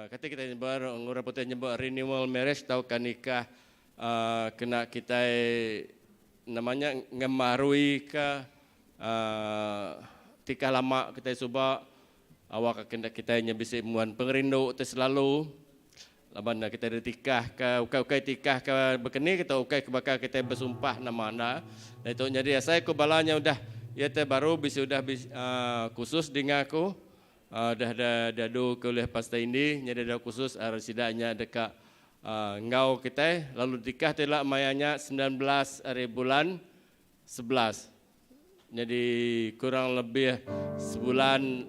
Kata kita nyebar orang putih nyebut renewal marriage tau kan nikah kena kita namanya ngemarui ke tika lama kita coba awak kena kita nyebisi muan pengerindu tu selalu laban kita ditikah ke ukai tikah ke bekeni kita ukai bakal kita bersumpah nama anda itu jadi saya ku balanya udah ya teh baru bisa udah khusus dengan aku dah dadu kuliah pasta ini nyada dah khusus sidanya dekat ngau kita lalu nikah telah mayanya 19 hari bulan 11 jadi kurang lebih sebulan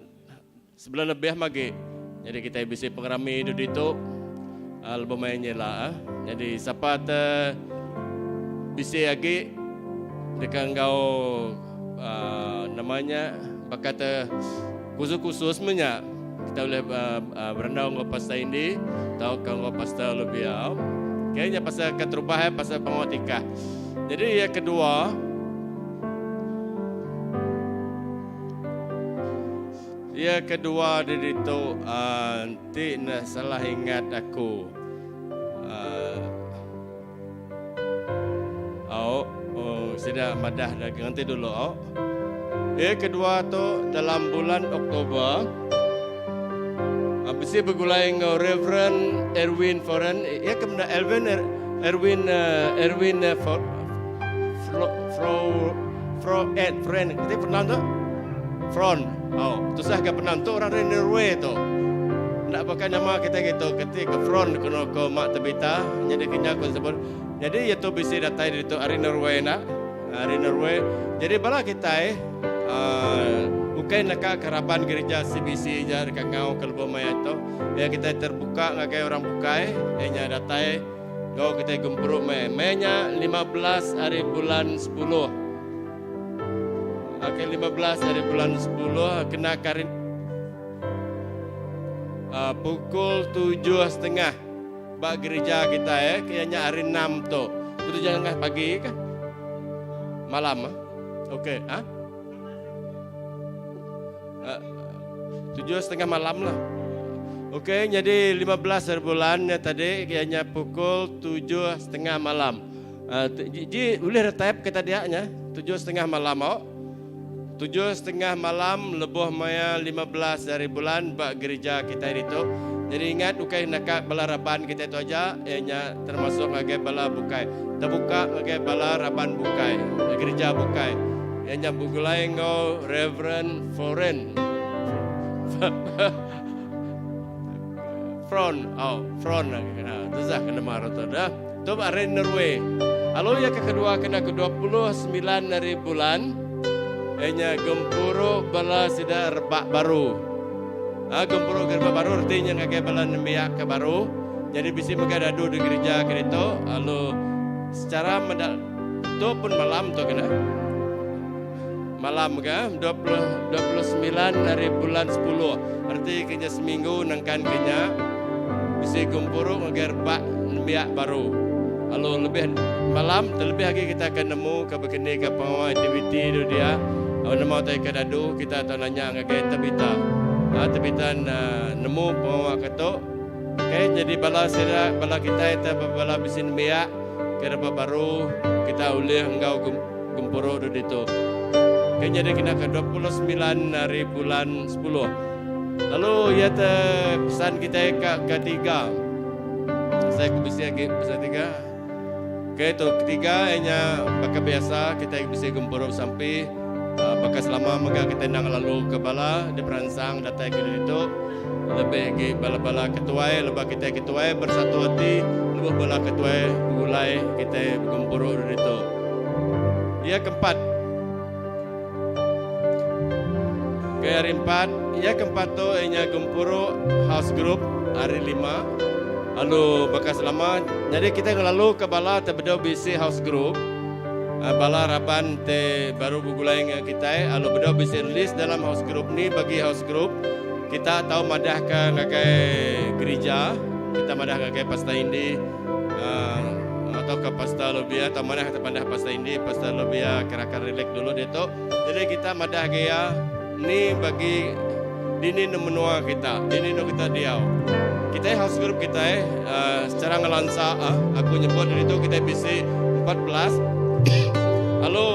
lebih magi jadi kita bisa pengrami itu album mainnya lah jadi siapa bisa lagi dekat ngau namanya bakat khusus punya kita boleh berendau ngau pasta ini tahu ngau pasta lebih kayaknya pasal keterubah pasal pengotika jadi yang kedua dari itu nanti salah ingat aku sudah madah dah ganti dulu kedua tu dalam bulan Oktober Besi bergulai dengan Reverend Erwin Foren. Ya kemudian Erwin Friend. Kita pernah tu? Front. Tu sah ke pernah tu orang dari Norway tu. Nak pakai nama kita gitu. Ketika Front kena ke mak terbita. Jadi kena aku sebut. Jadi ya tu besi datai dari tu hari Norway nak. Hari Norway. Jadi bala kita bukan nak kerapan gereja CBC je dekat ngau Kelbo Maya tu. Ya kita terbuka ngakai orang bukai. Nya datai ngau kita gempuruk Mayanya 15 hari bulan 10. Okey 15 hari bulan 10 kena karin pukul 7.30 bak gereja kita kayaknya hari 6 tu. Itu jangan pagi kan? Malam Okey, 7.30 malam lah. Okey, jadi 15 hari bulan tadi kayaknya pukul 7.30 malam. Jadi boleh type kata dia nya 7.30 malam 7.30 malam lebih maya 15 hari bulan bak gereja kita itu. Jadi ingat ukai nak balaraban kita itu aja nya termasuk ngagai bala bukai. Terbuka ngagai bala raban bukai, gereja bukai. Nya bugulai ngau Reverend Foren. Front tu sah kena marah tu dah. Tu hari Norway. Lalu yang kedua kena ke 29 hari bulan. Enya gempuro bala sida rebak baru. Gempuro gerbak baru artinya ngagai bala nembiak ke baru. Jadi bisi megadadu di gereja kereta. Lalu secara tu pun malam tu kena. Malam ke 29 hari bulan 10. Arti kena seminggu nangkan kena bisi gempuro ngagai rebak nembiak baru. Lalu lebih malam terlebih lagi kita akan nemu ke begini ke pengawal aktiviti tu dia. Nama tay kadadu kita tahu nanya ngagai tabita. Tabitan nemu pengawal ketok. Okay, jadi bala sira bala kita itu bala bisin biak kira baru kita ulih engkau gempuro tu itu. Okay, jadi kena ke 29 hari bulan 10. Lalu ya pesan kita ketiga. Saya bisa lagi pesan tiga. Okay, itu ketiga hanya bakal biasa kita bisa gempuro sampai bekas lama maka kita nang lalu ke bala di peransang datai ke itu lebih ke bala-bala ketuai lebih kita ketuai bersatu hati lebih bala ketuai mulai kita gempuro di itu. Yang keempat. Ke hari 4, yang keempat tu hanya gempuro house group hari 5. Lalu bekas lama jadi kita lalu ke bala terbedau BC house group. Bala raban te baru bugulai dengan kita lalu bedau bisa list dalam house group ni bagi house group kita tahu madah ke ngagai gereja kita madah ngagai pasta indi atau ke pasta lobia atau madah kita madah pasta indi pasta lobia kira-kira relax dulu dia tu jadi kita madah gaya ni bagi dini menua kita, dini kita diau. Kita house group kita secara ngelansa, aku nyebut dari itu kita bisa 14. Lalu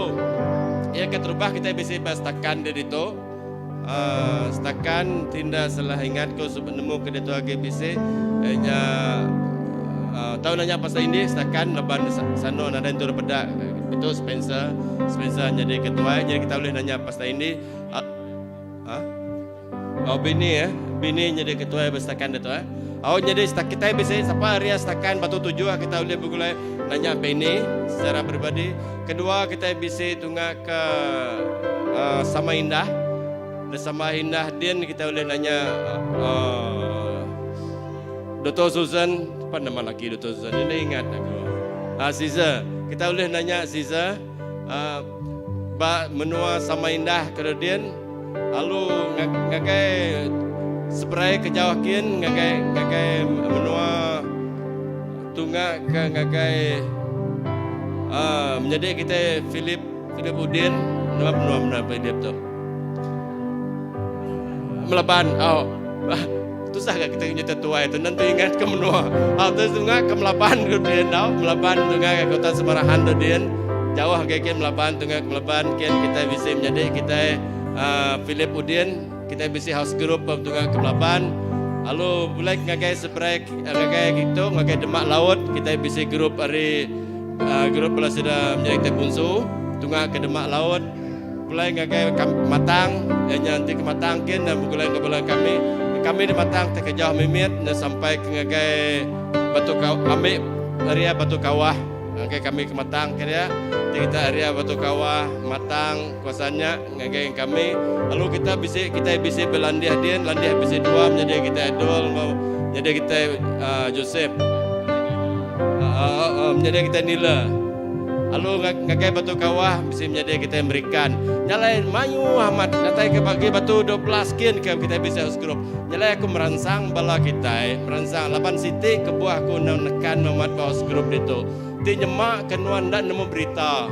ya keterubah kita bisa bastakan dari itu. Setakan tindak salah ingatku supaya nemu ke detua GBC tahun nanya pasal ini setakan leban sano ada yang turun pedak itu Spencer jadi ketua, jadi kita boleh nanya pasal ini bini jadi ketua setakan itu jadi setakan kita bisa siapa area setakan batu tujuh kita boleh boleh nanya bini secara pribadi. Kedua kita bisa tunggak ke sama indah. Bersama Indah Din kita boleh nanya Dr. Susan, apa nama lagi Dr. Susan? Ini ingat aku. Caesar, kita boleh nanya Caesar, menua sama Indah ke Din, lalu ngakai spray kejawakin, ngakai menua tunggak ke ngakai menjadi kita Philip Udin, nama dia tu. Melaban, susah gak kita punya tetua itu nanti ingat ke menua. Terus tunggak ke Melaban kemudian Melaban tunggak ke kota Semarahan kemudian jauh kayak Melaban tunggak ke Melaban kita bisa menjadi kita Philip Udin kita bisa house group tunggak ke Melaban. Lalu mulai ngagai sebrek ngagai gitu ngagai Demak Laut kita bisa grup grup belah sudah menjadi Bunsu tunggak ke Demak Laut. Mulai ngagai matang, nanti ke matang kin dan mulai ke bulan kami di matang terkejauh mimit dan sampai ke ngagai batu kami area batu kawah, ngagai kami ke matang kira kita area batu kawah matang kuasanya ngagai kami. Lalu kita bisa belandiah din, landiah bisa dua menjadi kita Edol, menjadi kita Joseph, menjadi kita Nila. Lalu ngagai batu kawah bisa menjadi kita memberikan. Nyalain mayu Ahmad natai ke bagi batu 12 kin kita bisa house group. Nyalai aku merangsang bala kita merangsang 8 siti ke buah aku nekan Muhammad house group itu. Ti nyemak kenuan dan nemu berita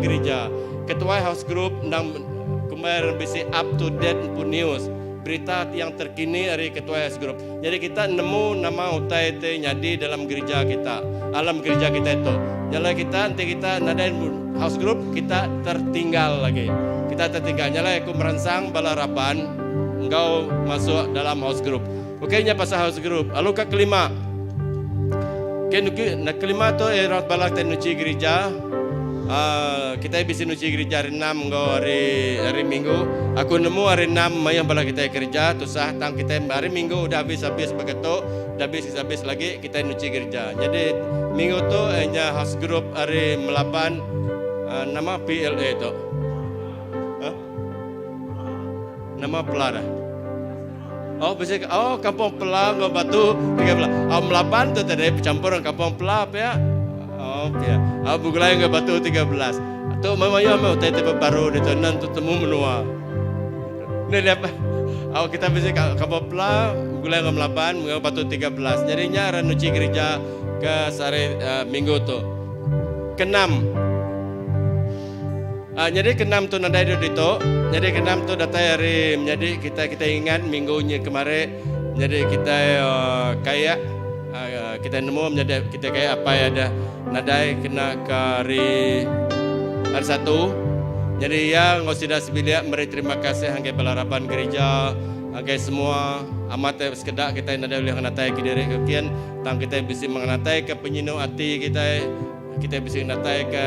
gereja. Ketua house group nang kemarin bisa up to date pun news. Berita yang terkini dari ketua house group. Jadi kita nemu nama utai nyadi dalam gereja kita. Alam gereja kita itu. Nyala kita nanti kita nadain house group kita tertinggal lagi. Kita tertinggal. Nyala aku merangsang balarapan engkau masuk dalam house group. Oke nya pasal house group. Lalu ke kelima. Kelima tu erat balak tenuci gereja. Kita bisa nuci gereja hari 6 engkau hari Minggu. Aku nemu hari 6 mayang balak kita kerja. Tusah tang kita hari Minggu udah habis begitu. Udah habis lagi kita nuci gereja. Jadi Minggu tu hanya house group hari Melaban nama PLA tu. Nama Pelara. Kampung Pelar Batu 13. Melaban tu tadi percampuran Kampung Pelar ya. Ya. Bugulai ke Batu 13. Tu memang mau tete baru di tu nanti temu menua. Ni apa? Kita bisa Kampung Pelar Bugulai ke Melaban Batu 13. Jadinya ranuci gereja ke sehari Minggu tu. Keenam. Jadi keenam tu nadai itu. Jadi keenam tu datai hari. Jadi kita ingat minggunya kemarin. Jadi kita kayak kita nemu menjadi kita kayak apa ya ada nadai kena ke hari 1. Jadi ya ngosidah sebilia meri terima kasih angkai balarapan gereja angkai semua amat sekedak kita nadai boleh menatai ke diri kekian tang kita bisa mengenatai ke penyinu hati kita bisa menatai ke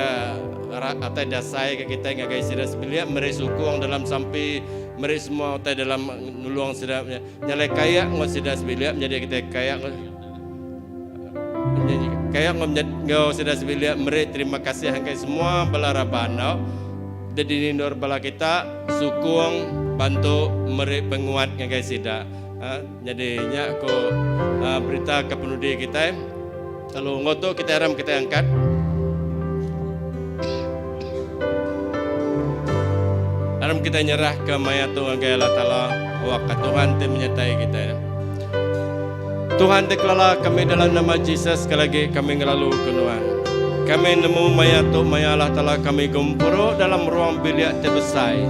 atai dasai ke kita angkai sidah sebilia meri sukung dalam sampai meri semua atai dalam nuluang sidah nyalai kayak ngosidah sebilia menjadi kita kayak ngau sudah sebilia meri terima kasih angkai semua balarapan jadi nindor bala kita sukung bantu meri penguat angkai sida jadinya aku berita ke penudi kita kalau ngoto kita haram kita angkat haram kita nyerah ke mayatu angkai Allah Ta'ala wakat Tuhan menyertai kita Tuhan deklarasi kami dalam nama Yesus sekali lagi kami ngelalu kenuan. Kami nemu maya Allah Ta'ala kami gempuro dalam ruang bilik terbesar.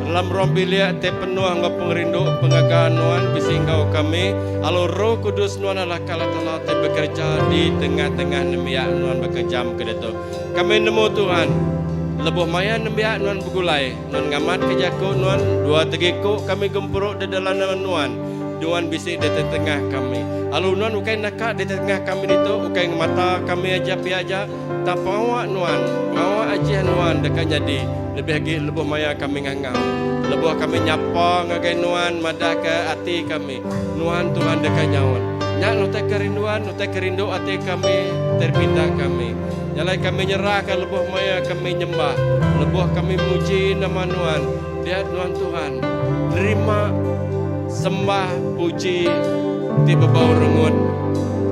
dalam rombilia te penuh angga pengerindu pengagaan Nuan bisingkau kami alo Roh Kudus Nuan Allah kala telah te bekerja di tengah-tengah nemiak Nuan bekejam kedeto kami nemu Tuhan lebuh maya nemiak Nuan begulai Nuan ngamat kejaku Nuan dua tegiku kami gempuruk di dalam Nuan Nuan bisik di tengah kami alo Nuan ukai nakak di tengah kami itu ukai mata kami aja piaja tak pawak Nuan pawak aja Nuan dekat jadi lebih lagi lebuh maya kami ngangau lebuh kami nyapa ngagai Nuan madah ke hati kami Nuan Tuhan dekat nyawan nyak nutai kerinduan nutai kerindu hati kami terpindah kami nyalai kami nyerahkan lebuh maya kami nyembah lebuh kami muji nama Nuan lihat Nuan Tuhan terima sembah puji di bebau rengun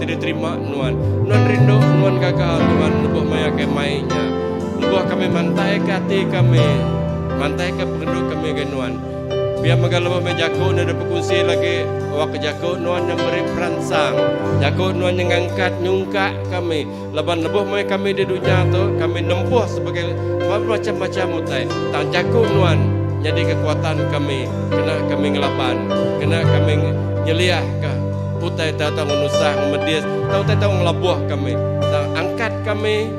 tidak terima Nuan rindu Nuan gagal Tuhan lebuh maya kemainya lebuh kami mantai ke hati kami mantai ke penduduk kami ke Nuan biar megalau mejaku nada berkunci lagi wak jaku Nuan yang beri peransang jaku Nuan yang angkat nyungkak kami leban lebuh mai kami di dunia tu kami nempuh sebagai macam-macam mutai tang jaku Nuan jadi kekuatan kami kena kami ngelapan kena kami nyeliah ke putai tahu menusah medias tahu ngelabuh kami angkat kami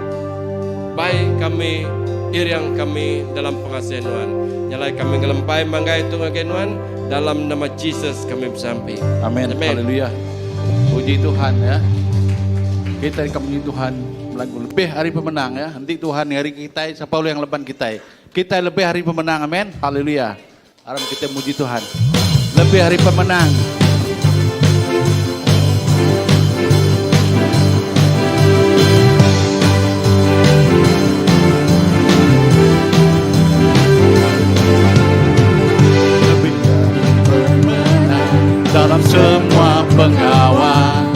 baik kami iriang kami dalam pengasihan Tuhan nyalai kami ngelempai manggai itu Tuhan dalam nama Yesus kami bersampai amin haleluya puji Tuhan ya kita memuji Tuhan lagu lebih hari pemenang ya nanti Tuhan hari kita siapa yang leban kita lebih hari pemenang amin haleluya aram kita muji Tuhan lebih hari pemenang dalam semua pengawal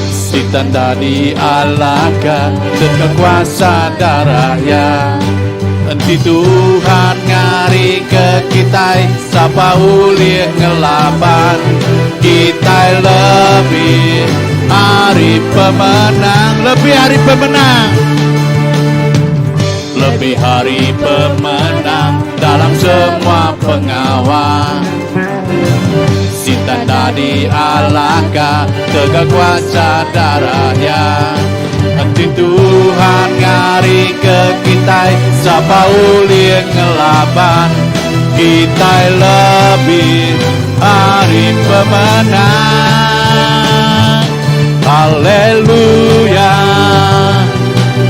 si tanda dialahkan dengan kuasa darahnya nanti Tuhan ngari ke kita sapa uli ngelaban kita lebih hari pemenang lebih hari pemenang lebih hari pemenang dalam semua pengawal si tanda dialahkan tegak kuasa darahnya nanti Tuhan ngari ke kita sapa uli ngelaban kita lebih hari pemenang haleluya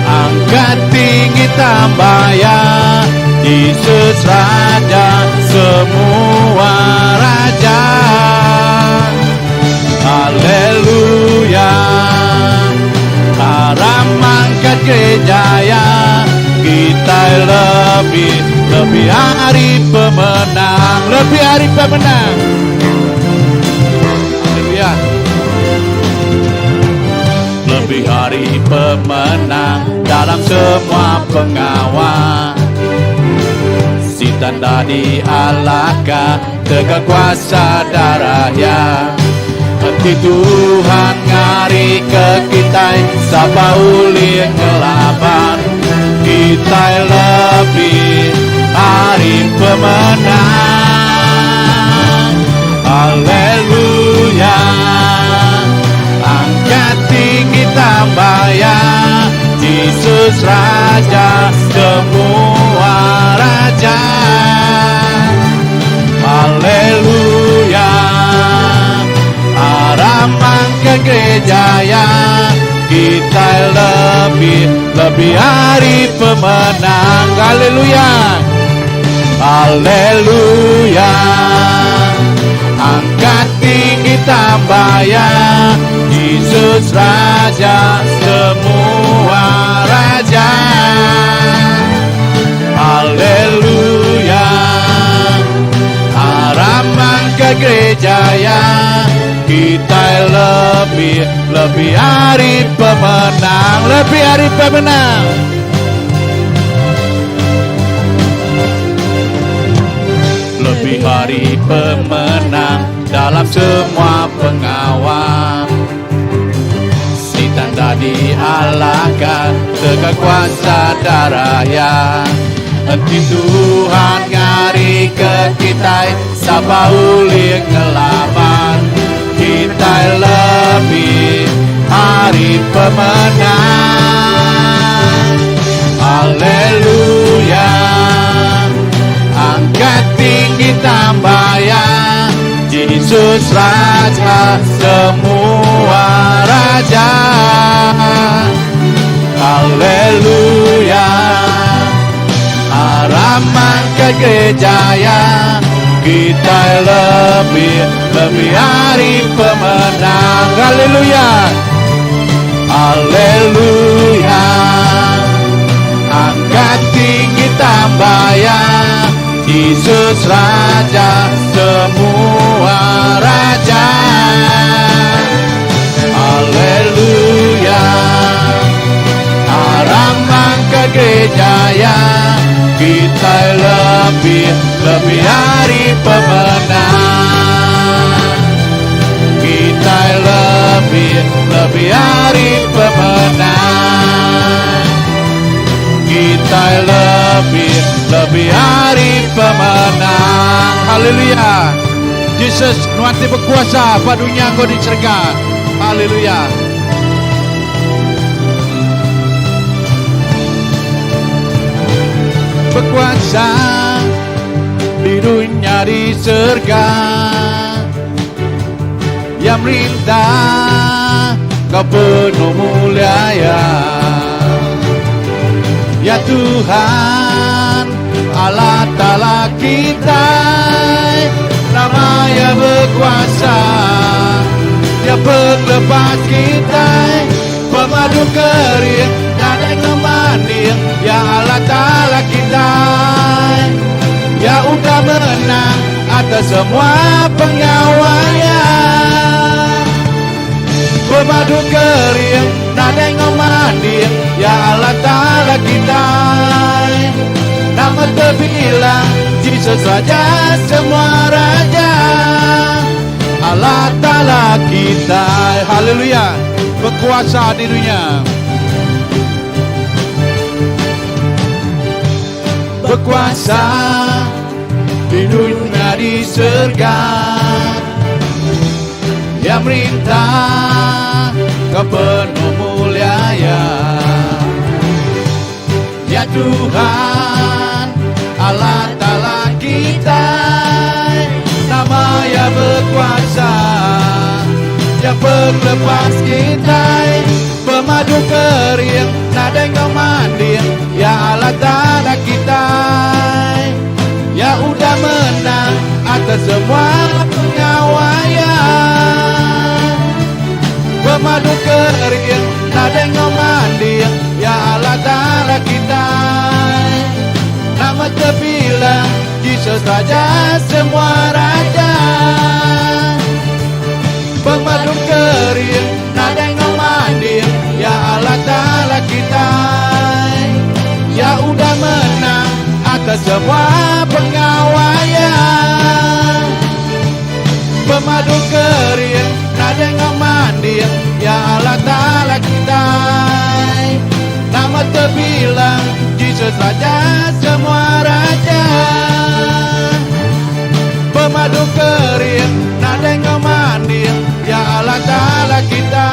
angkat tinggi tambah ya Yesus Raja semua raja haleluya haram angkat gerejaya kita lebih hari pemenang lebih hari pemenang haleluya lebih hari pemenang dalam semua pengawal si tanda dialahkan tegak kuasa darahnya nanti Tuhan ngari ke kita sapa uli ngelaban kita lebih hari pemenang haleluya angkat tinggi tambah ya Yesus Raja semua raja haleluya aramang ke gereja ya kita lebih hari pemenang haleluya haleluya angkat tinggi tambah ya Yesus Raja semua raja haleluya aramang ke gereja ya kita lebih hari pemenang lebih hari pemenang lebih hari pemenang dalam semua pengawal si tanda dialahkan tegak kuasa darahnya Henti Tuhan ngari ke kita, sapa ulik ngelawan. Kita lebih hari pemenang. Haleluya. Angkat tinggi tambayan, Yesus Raja semua raja. Haleluya. Harapan kejaya, kita lebih hari pemenang. Haleluya. Haleluya. Angkat tinggi tambayan, Yesus Raja semua raja. Haleluya. Harapan kejaya, kita lebih hari pemenang. Kita lebih hari pemenang. Kita lebih hari pemenang. Haleluya. Yesus nuanti berkuasa padunya kau di surga. Haleluya. Berkuasa di dunia di surga, yang merintah kau penuh mulia ya Tuhan Allah Ta'ala kita, namanya berkuasa, dia pelepas kita, pemadu kering dan kemanding, ya Allah Ta'ala kita, ya udah menang atas semua pengawalnya. Pemadu kering nada ngomanding, ya Allah Ta'ala kita, nama terbilang Yesus Raja semua raja. Allah Ta'ala kita, haleluya, berkuasa di dunia, berkuasa di dunia di surga, yang merintah kau penuh mulia ya Tuhan Allah Ta'ala kita, namanya berkuasa, dia pelepas kita, pemadu kering nada ngomanding, ya Allah Ta'ala kita, ya udah menang atas semua pengawalnya. Pemadu kering nada ngomanding, ya Allah Ta'ala kita, nama terbilang Yesus Raja semua raja. Pemadu kering nada ngomanding, ya Allah Ta'ala kita, ya udah menang atas semua pengawalnya. Pemadu kering nada ngomanding, ya Allah Ta'ala kita, nama terbilang Yesus Raja semua raja. Pemadu kering nada ngomanding, ya Allah Ta'ala kita,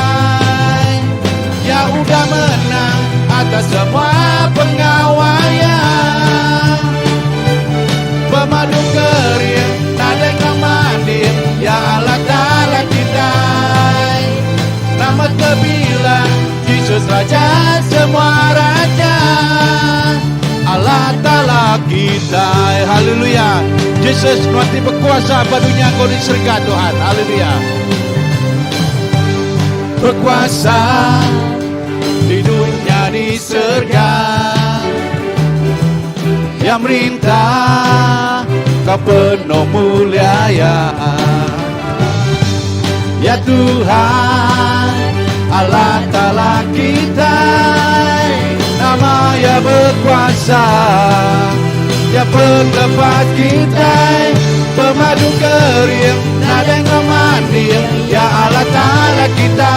ya udah menang atas semua pengawalnya. Pemadu kering nada ngomanding, ya Allah Ta'ala kita, nama terbilang Yesus Raja semua raja. Allah Ta'ala kita, haleluya. Yesus nuanti berkuasa padunya kau di surga Tuhan, haleluya. Berkuasa di dunia di surga, yang merintah kau penuh mulia ya Tuhan Allah Ta'ala kita, namanya berkuasa, dia pelepas kita, pemadu kering nada ngomanding, ya Allah Ta'ala kita,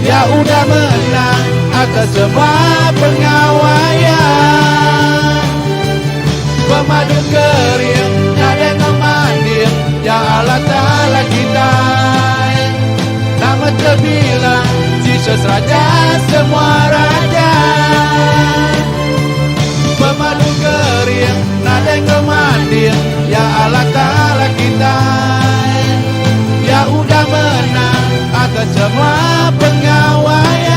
ya udah menang atas semua pengawalnya. kering, nada yang memandir, ya Allah Ta'ala kita, ya udah menang atas semua pengawaian.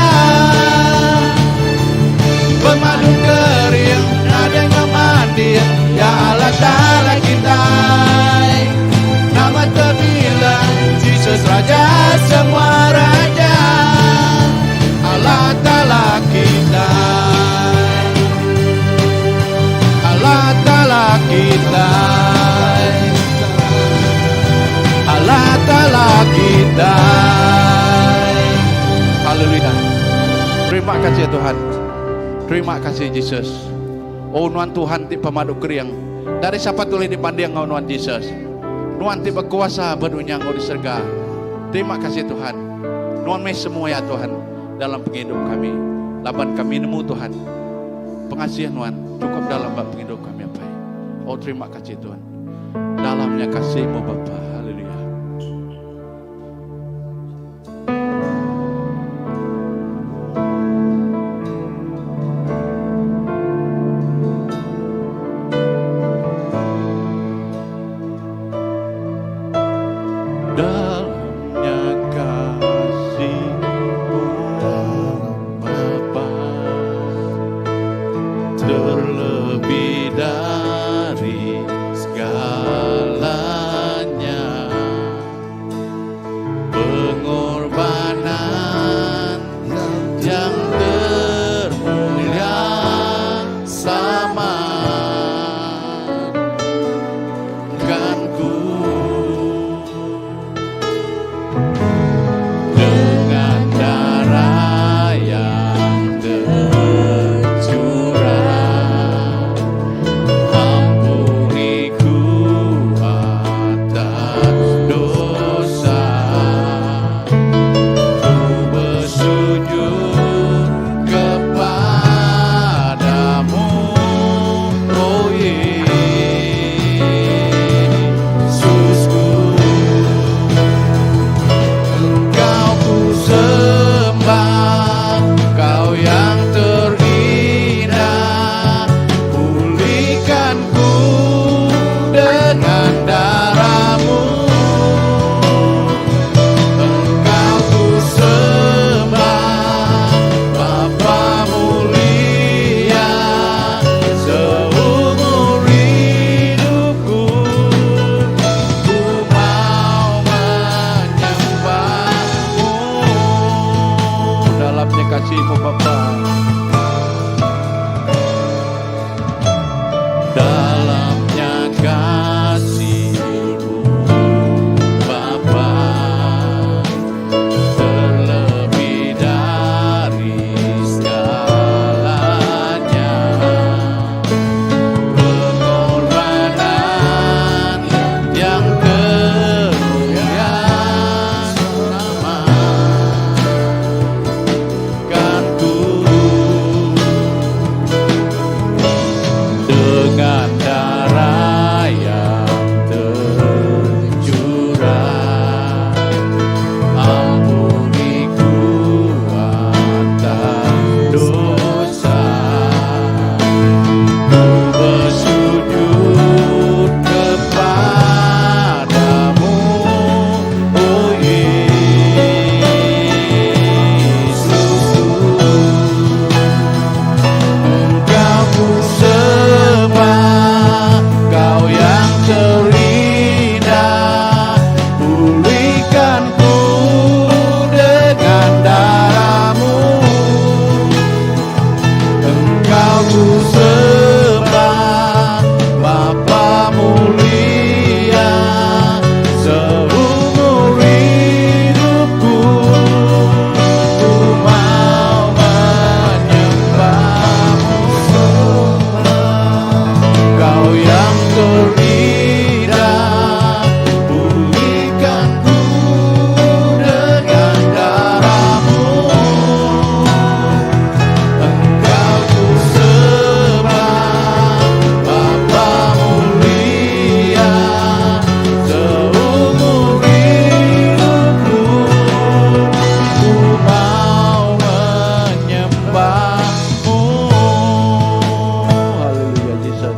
Pemadu kering, nada yang memandir, ya Allah Ta'ala kita, nama terbilang Yesus Raja semua raja, Allah Ta'ala kita, Allah Ta'ala kita, Allah Ta'ala kita. Haleluya. Terima kasih ya Tuhan. Terima kasih Yesus. Oh Nuan Tuhan ti pemadu kering. Dari siapa tulis dipandang ngau Nuan Yesus. Nuan ti berkuasa berdunia ngau di surga. Terima kasih Tuhan. Nuan mes semua ya Tuhan dalam penghidup kami. Laban kami nemu Tuhan. Pengasihan Nuan cukup dalam penghidup kami apa. Oh terima kasih Tuhan. Dalamnya kasih-Mu Bapa. Haleluya. Dalamnya kasih-Mu Bapa, terlebih dari segalanya, pengorbanan yang termulia sama kanku. Dengan darah yang tercurah, ampuniku atas dosa. Ku bersujud kepadamu, oh Yesusku. Engkau ku sembah, Kau yang terindah, pulihkanku dengan darah-Mu. Engkau ku sembah, Bapa mulia, seumur hidupku ku mau menyembah-Mu. Dalamnya kasih-Mu Bapa, dalamnya kasih-Mu Bapa, terlebih dari segalanya, pengorbanan yang termulia sama kanku. Dengan darah yang tercurah, ampuniku atas dosa. Ku bersujud kepadamu, oh Yesusku. Engkau ku sembah, Kau yang terindah, pulihkanku dengan darah-Mu. Engkau ku sembah, Bapa mulia, seumur hidupku ku mau menyembah-Mu. Kau yang terindah, pulihkanku dengan darah-Mu. Engkau ku sembah, Bapa mulia, seumur hidupku ku mau menyembah-Mu. Haleluya Yesus.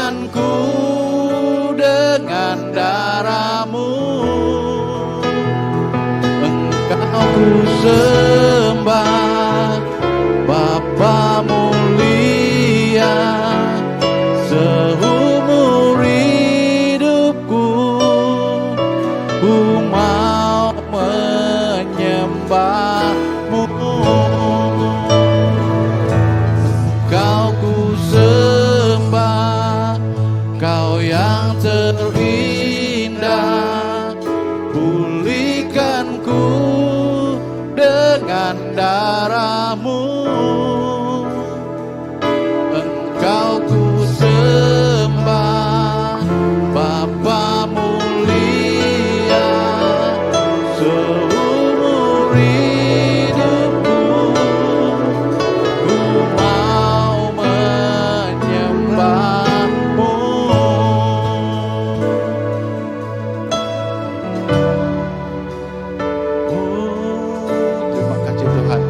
Pulihkanku dengan darah-Mu. Engkau ku sembah, Bapa mulia, seumur hidupku ku mau menyembah-Mu. Kau ku sembah, Kau yang terindah. Pulihkanku dengan darah-Mu. Engkau ku sembah, Bapa mulia, seumur hidupku ku mau menyembah-Mu. Terima kasih Tuhan.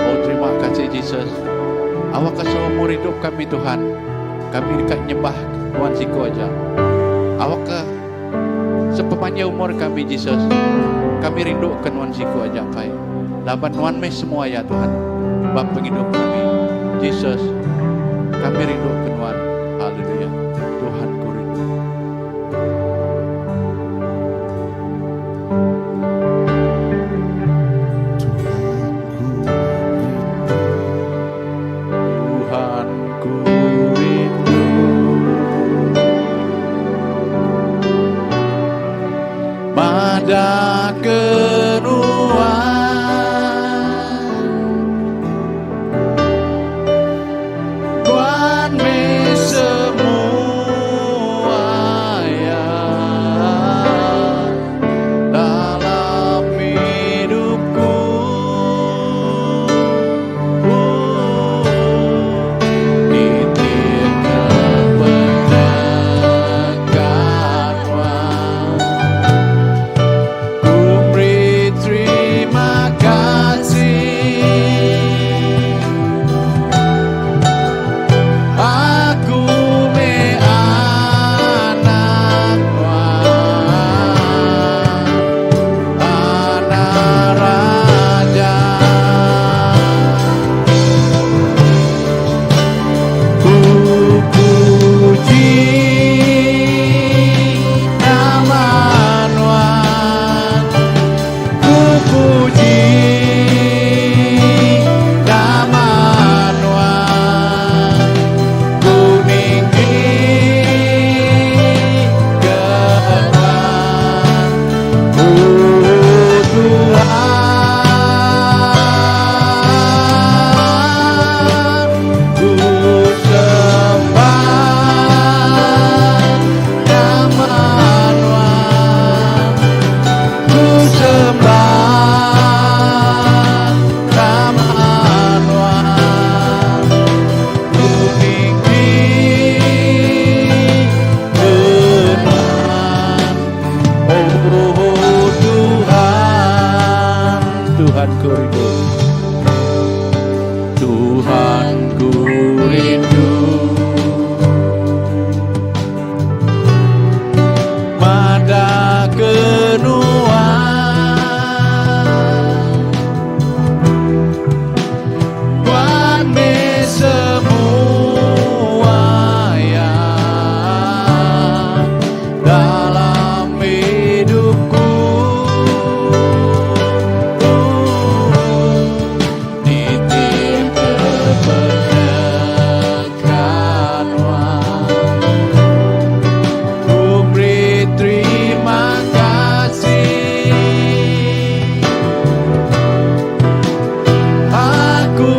Oh, terima kasih Yesus. Awak seumur hidup kami Tuhan, kami dekat nyembah Tuhan siku aja. Awak ke sepanjang umur kami Yesus, kami rindukan Tuhan siku aja Pai. Laban Tuhan mes semua ya Tuhan, Bapa hidup kami Yesus, kami rindukan Tuhan. Haleluya. Tuhan ku rindu. Tuhan ku rindu, mada kenuan Tuhan me semua ya dalam hidupku. Terima ku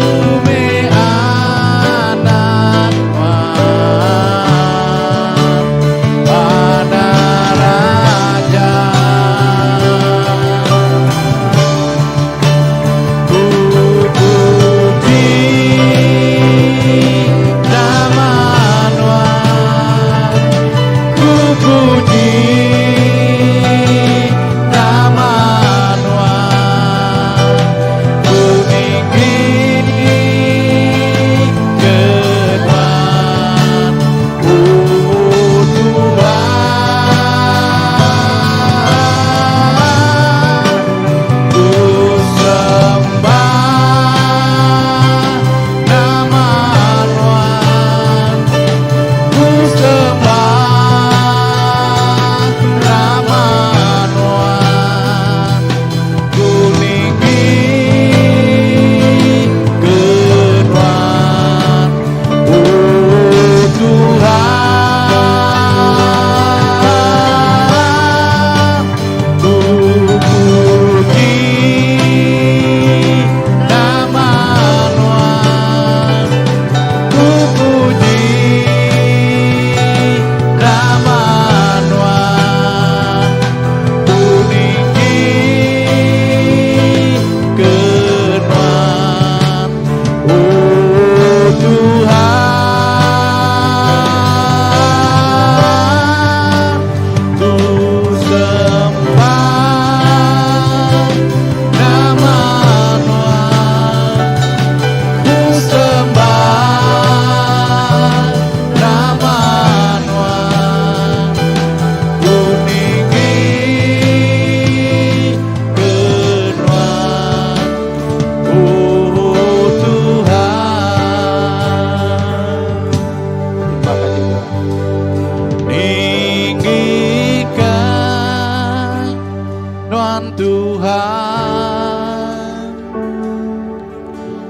Tuhan,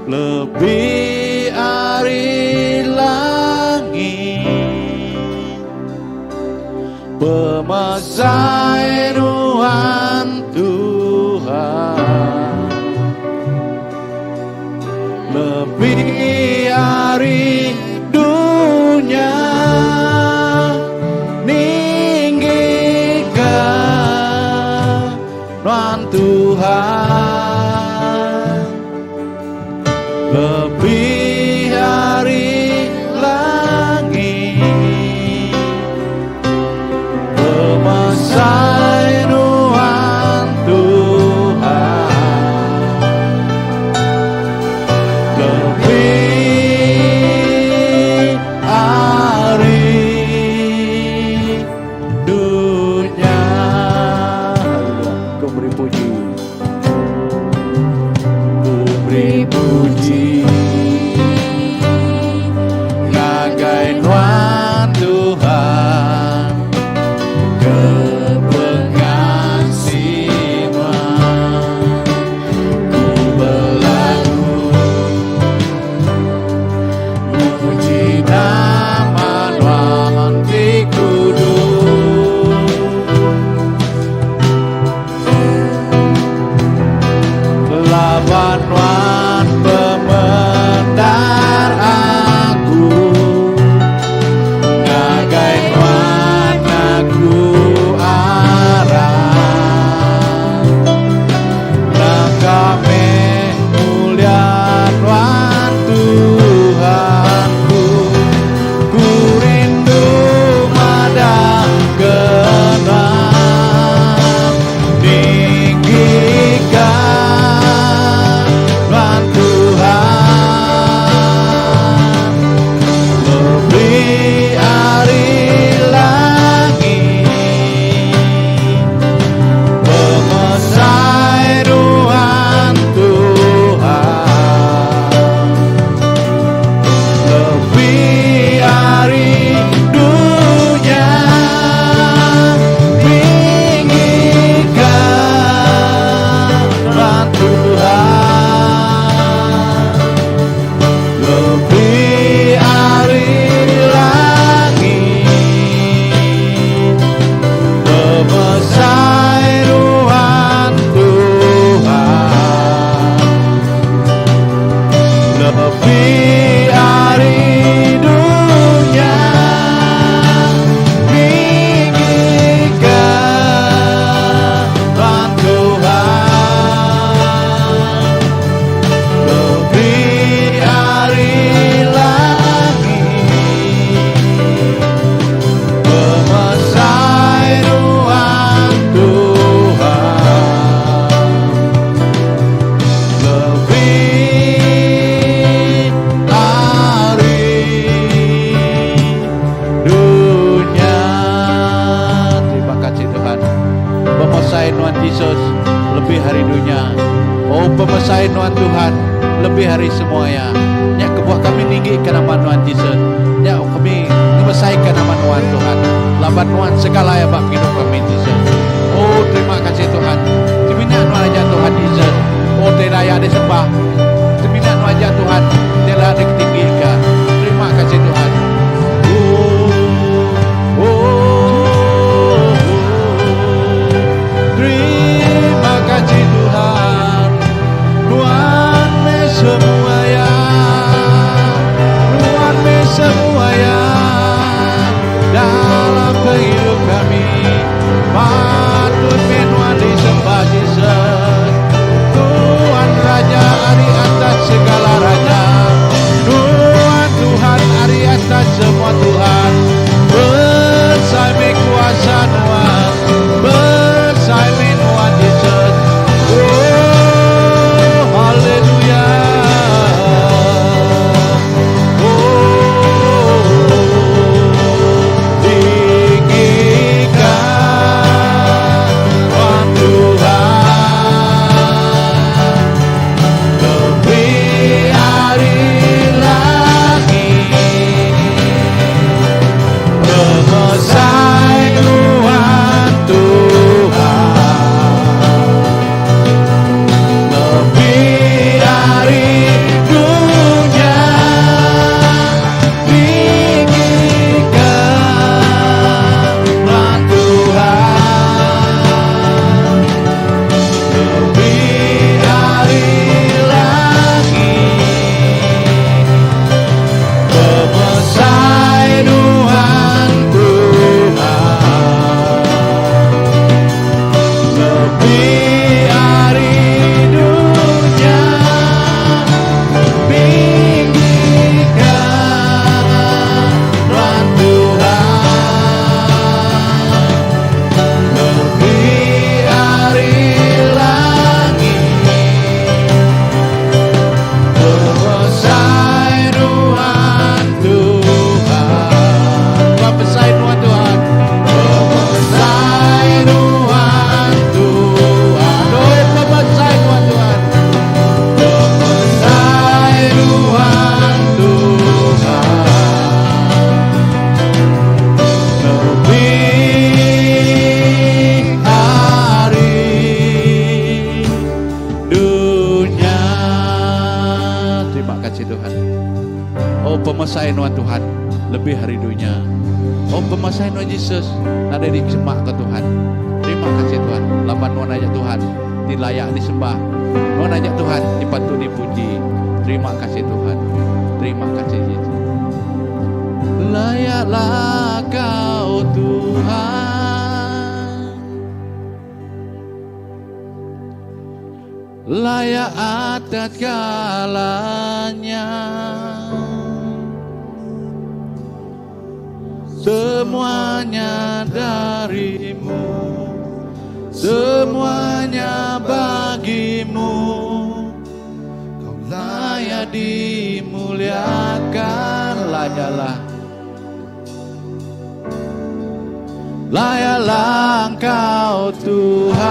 lebih ari langit, pemasai Tuhan Tuhan, lebih ari dunia ninggikan Tuhan, lebih hari langit, pemasai Tuhan Tuhan, lebih hari dunia. Kau beri puji, beri puji, ngagai Tuhan Tuhan, kepengasihan, ku berlaku, muji nama Tuhan di kudus, lawan Tuhan pemendar aku, ngagai Tuhan aku arah, nah kami mulia Tuhan Tuhanku, ku rindu madang genap tinggikan Tuhan Tuhan, lebih ari langit, pemasai Tuhan Tuhan, lebih ari dunia tinggikan Tuhan Tuhan, lebih ari langit, pemasai Tuhan Tuhan, lebih ari dunia tinggikan Tuhan Tuhan, lebih ari langit, pemasai Tuhan Tuhan, lebih hari dunia. Terima kasih Tuhan, pemasai Tuhan Yesus lebih hari dunia. Oh pemasai Tuhan Tuhan, lebih hari semuanya. Ya kebuah kami ninggikan nama Tuhan Yesus. Ya kami memasaikan nama Tuhan Tuhan. Laban Tuhan segala ya bak hidup kami Yesus. Oh terima kasih Tuhan. Terminat wajah Tuhan Yesus. Oh teraya disembah. Terminat wajah Tuhan. Telah ditinggikan. Terima kasih Tuhan. Terima kasih Tuhan. Tuhan me semua ya. Tuhan me semua ya. Dalam kehidupan kami patut Tuhan disembah Yesus. Tuhan Raja hari atas segala raja. Tuhan Tuhan hari atas semua Tuhan. Bersama kuasa Tuhan, bersama Tuhan Yesus. Oh haleluya. Oh tinggikan pemasain Tuhan lebih hari dunia. Oh pemasain Yesus ada di semak ke Tuhan. Terima kasih Tuhan. Laban nuan aja Tuhan dilayak disembah. Nuan aja Tuhan dipatut dipuji. Terima kasih Tuhan. Terima kasih Yesus. Layaklah Kau Tuhan, layak atas segalanya. Semuanya darimu, semuanya bagimu. Kau layak dimuliakan. Layaklah Engkau Tuhan,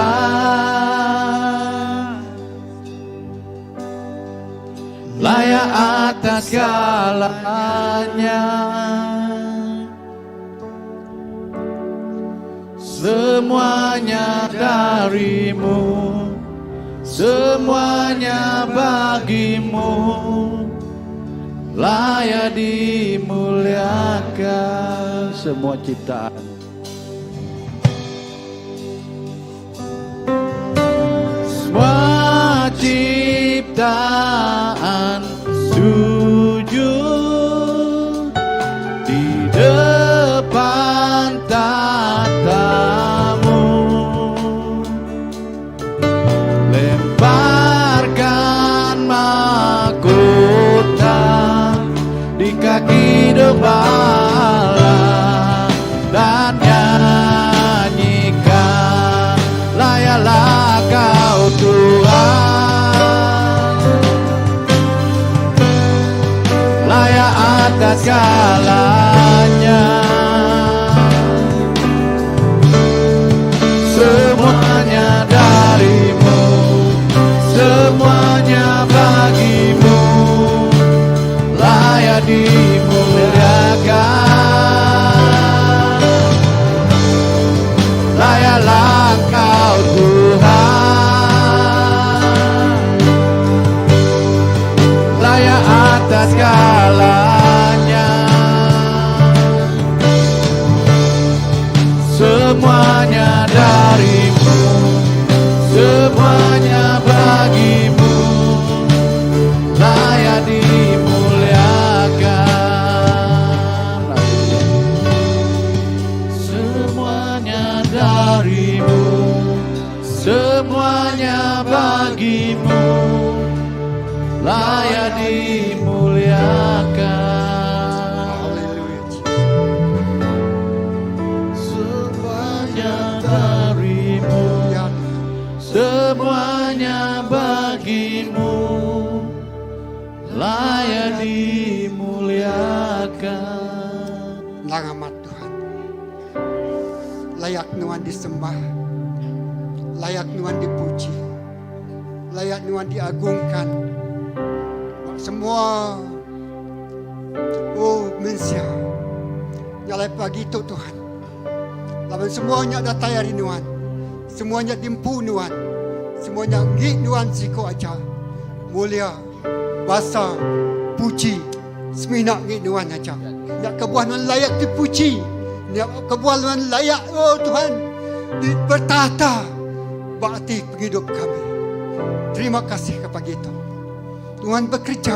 layak atas segalanya. Semuanya darimu, semuanya bagimu. Layak dimuliakan semua ciptaan. Semua ciptaan sujud di depan tatamu. Lemparkan mahkota di kaki gembala dan nyanyikan, layaklah Kau Tuhan, layak atas segalanya. Semuanya darimu, semuanya bagimu. Layak dimuliakan. Layaklah Kau Tuhan, layak atas segalanya. Semuanya darimu, semuanya bagimu. Layak dimuliakan. Semuanya darimu, semuanya bagimu. Layak dimuliakan. Semuanya darimu, semuanya bagimu. Layak dimuliakan. Langamat Tuhan, layak Nuhan disembah, layak Nuhan dipuji, layak Nuhan diagungkan. Semua manusia nyalai pagi itu Tuhan, lawan semuanya datang hari Nuhan, semuanya dimpu Nuhan, semuanya ngik Nuhan siko aja mulia, basa, puji, semina ngik Nuhan aja. Nak kebuah Nuhan layak dipuji, nak kebuah Nuhan layak Tuhan bertata bakti penghidup kami. Terima kasih kepada itu. Tuhan bekerja,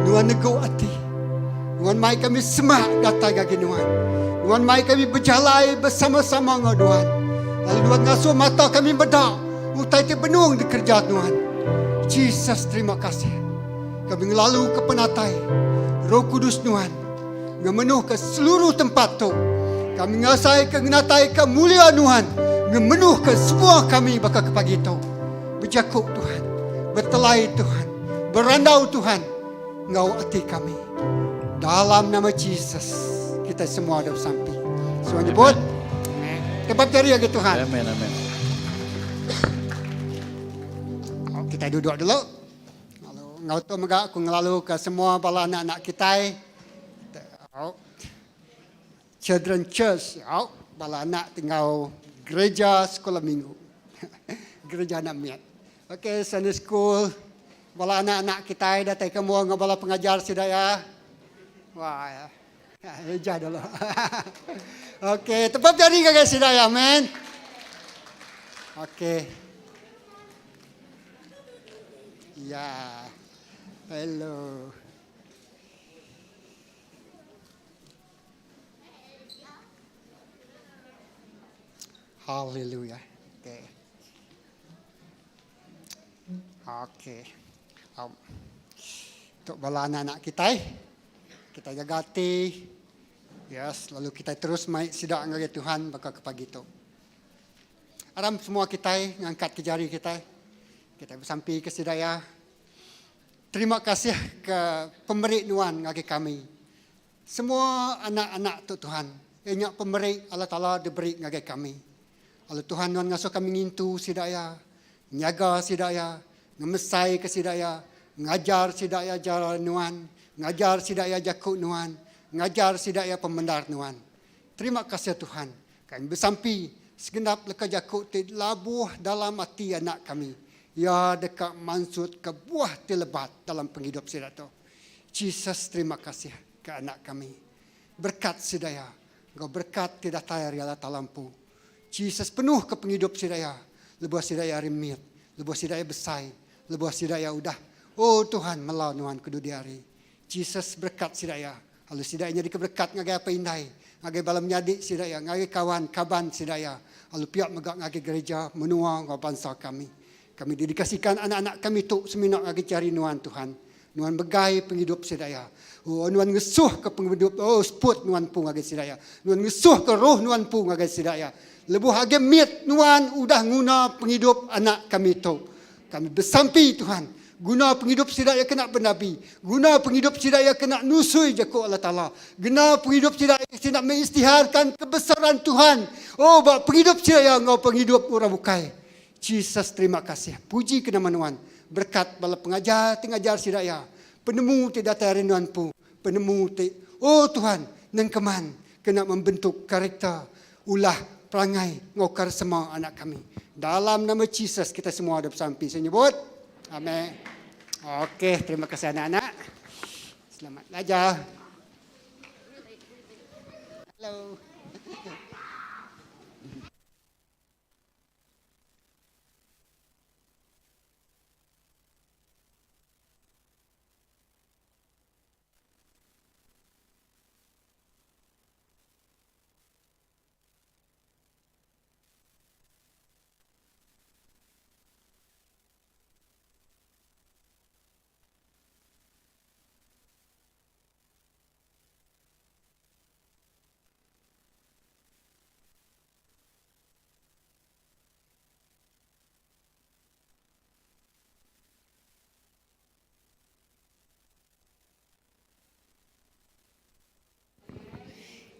Tuhan nego hati, Tuhan mai kami semak datang lagi Tuhan. Tuhan mai kami berjalan bersama-sama dengan Tuhan. Lalu Tuhan ngasuh mata kami bedak, utai terbenung di kerja Tuhan. Jesus terima kasih. Kami ngelalu ke penatai, Roh Kudus Tuhan, ngemenuh ke seluruh tempat tu. Kami ngasai ke ngenatai ke mulia Tuhan, ngemenuh ke semua kami bakal ke pagi tu. Berjakuk Tuhan, bertelai Tuhan, berandau Tuhan, ngau hati kami. Dalam nama Jesus, kita semua ada sampai. Semua nyebut, tempat cari lagi Tuhan. Amin, amin. Kita duduk dulu. Lalu ngau tu megak aku ngelalu ke semua bala anak-anak kita. Children Church, bala anak tinggal gereja sekolah minggu. Gereja anak miat. Okey, Sunday School. Bala anak-anak kita datang ke mua ngabala pengajar sidaya. Wah, ya, eja dulu. Okey, tepuk jari guys sidaya, amen. Okey. Ya. Hello. Haleluya. Okey. Okey. Untuk bala anak-anak kita jagati. Yes, lalu kita terus mai sidak ngari Tuhan bakal kepagi tu. Aram semua kita ngangkat ke jari kita. Kita bersampi ke sidaya. Terima kasih ke pemberi Tuhan ngagi kami. Semua anak-anak tu Tuhan. Enyak pemberi Allah Ta'ala diberi ngagi kami. Allah Tuhan Tuhan ngasuh kami ngintu sidaya. Nyaga sidaya. Ngemesai ke sidaya. Ngajar sidaya jalan Tuhan. Ngajar sidaya jakuk Tuhan. Ngajar sidaya pemendar Tuhan. Terima kasih Tuhan. Kami bersampi segenap leka jakuk labuh dalam hati anak kami. Ya dekat mansut ke buah telebat dalam penghidup sidaya tu. Jesus terima kasih ke anak kami. Berkat sidaya. Engkau berkat tidak tayar ya Allah lampu. Jesus penuh ke penghidup sidaya. Lebuh sidaya remit. Lebuh sidaya besai. Lebuh sidaya udah. Oh Tuhan melau Tuhan kedua hari. Jesus berkat sidaya. Lalu sidaya jadi keberkat ngagai apa indai. Ngagai balam nyadik sidaya. Ngagai kawan, kaban sidaya. Lalu pihak megak ngagai gereja menua ngau bangsa kami. Kami dedikasikan anak-anak kami tu seminat ngagai cari Tuhan Tuhan. Tuhan begai penghidup sidaya. Oh Tuhan ngesuh ke penghidup. Oh sput Tuhan pun ngagai sidaya. Tuhan ngesuh ke roh Tuhan pun ngagai sidaya. Lebuh hage mit Tuhan udah guna penghidup anak kami tu. Kami bersampi Tuhan. Guna penghidup sidaya kena bernabi. Guna penghidup sidaya kena nusui jaku Allah Ta'ala. Guna penghidup sidaya kena mengistiharkan kebesaran Tuhan. Oh bak penghidup sidaya ngau penghidup orang bukai. Jesus terima kasih. Puji ke nama Tuhan. Berkat bala pengajar, tengajar sidaya. Penemu tidak tayarin Tuhan pun. Penemu oh Tuhan, nang keman kena membentuk karakter ulah perangai ngokar semua anak kami. Dalam nama Jesus kita semua ada bersampi. Saya nyebut. Amin. Okey, terima kasih anak-anak. Selamat belajar. Hello.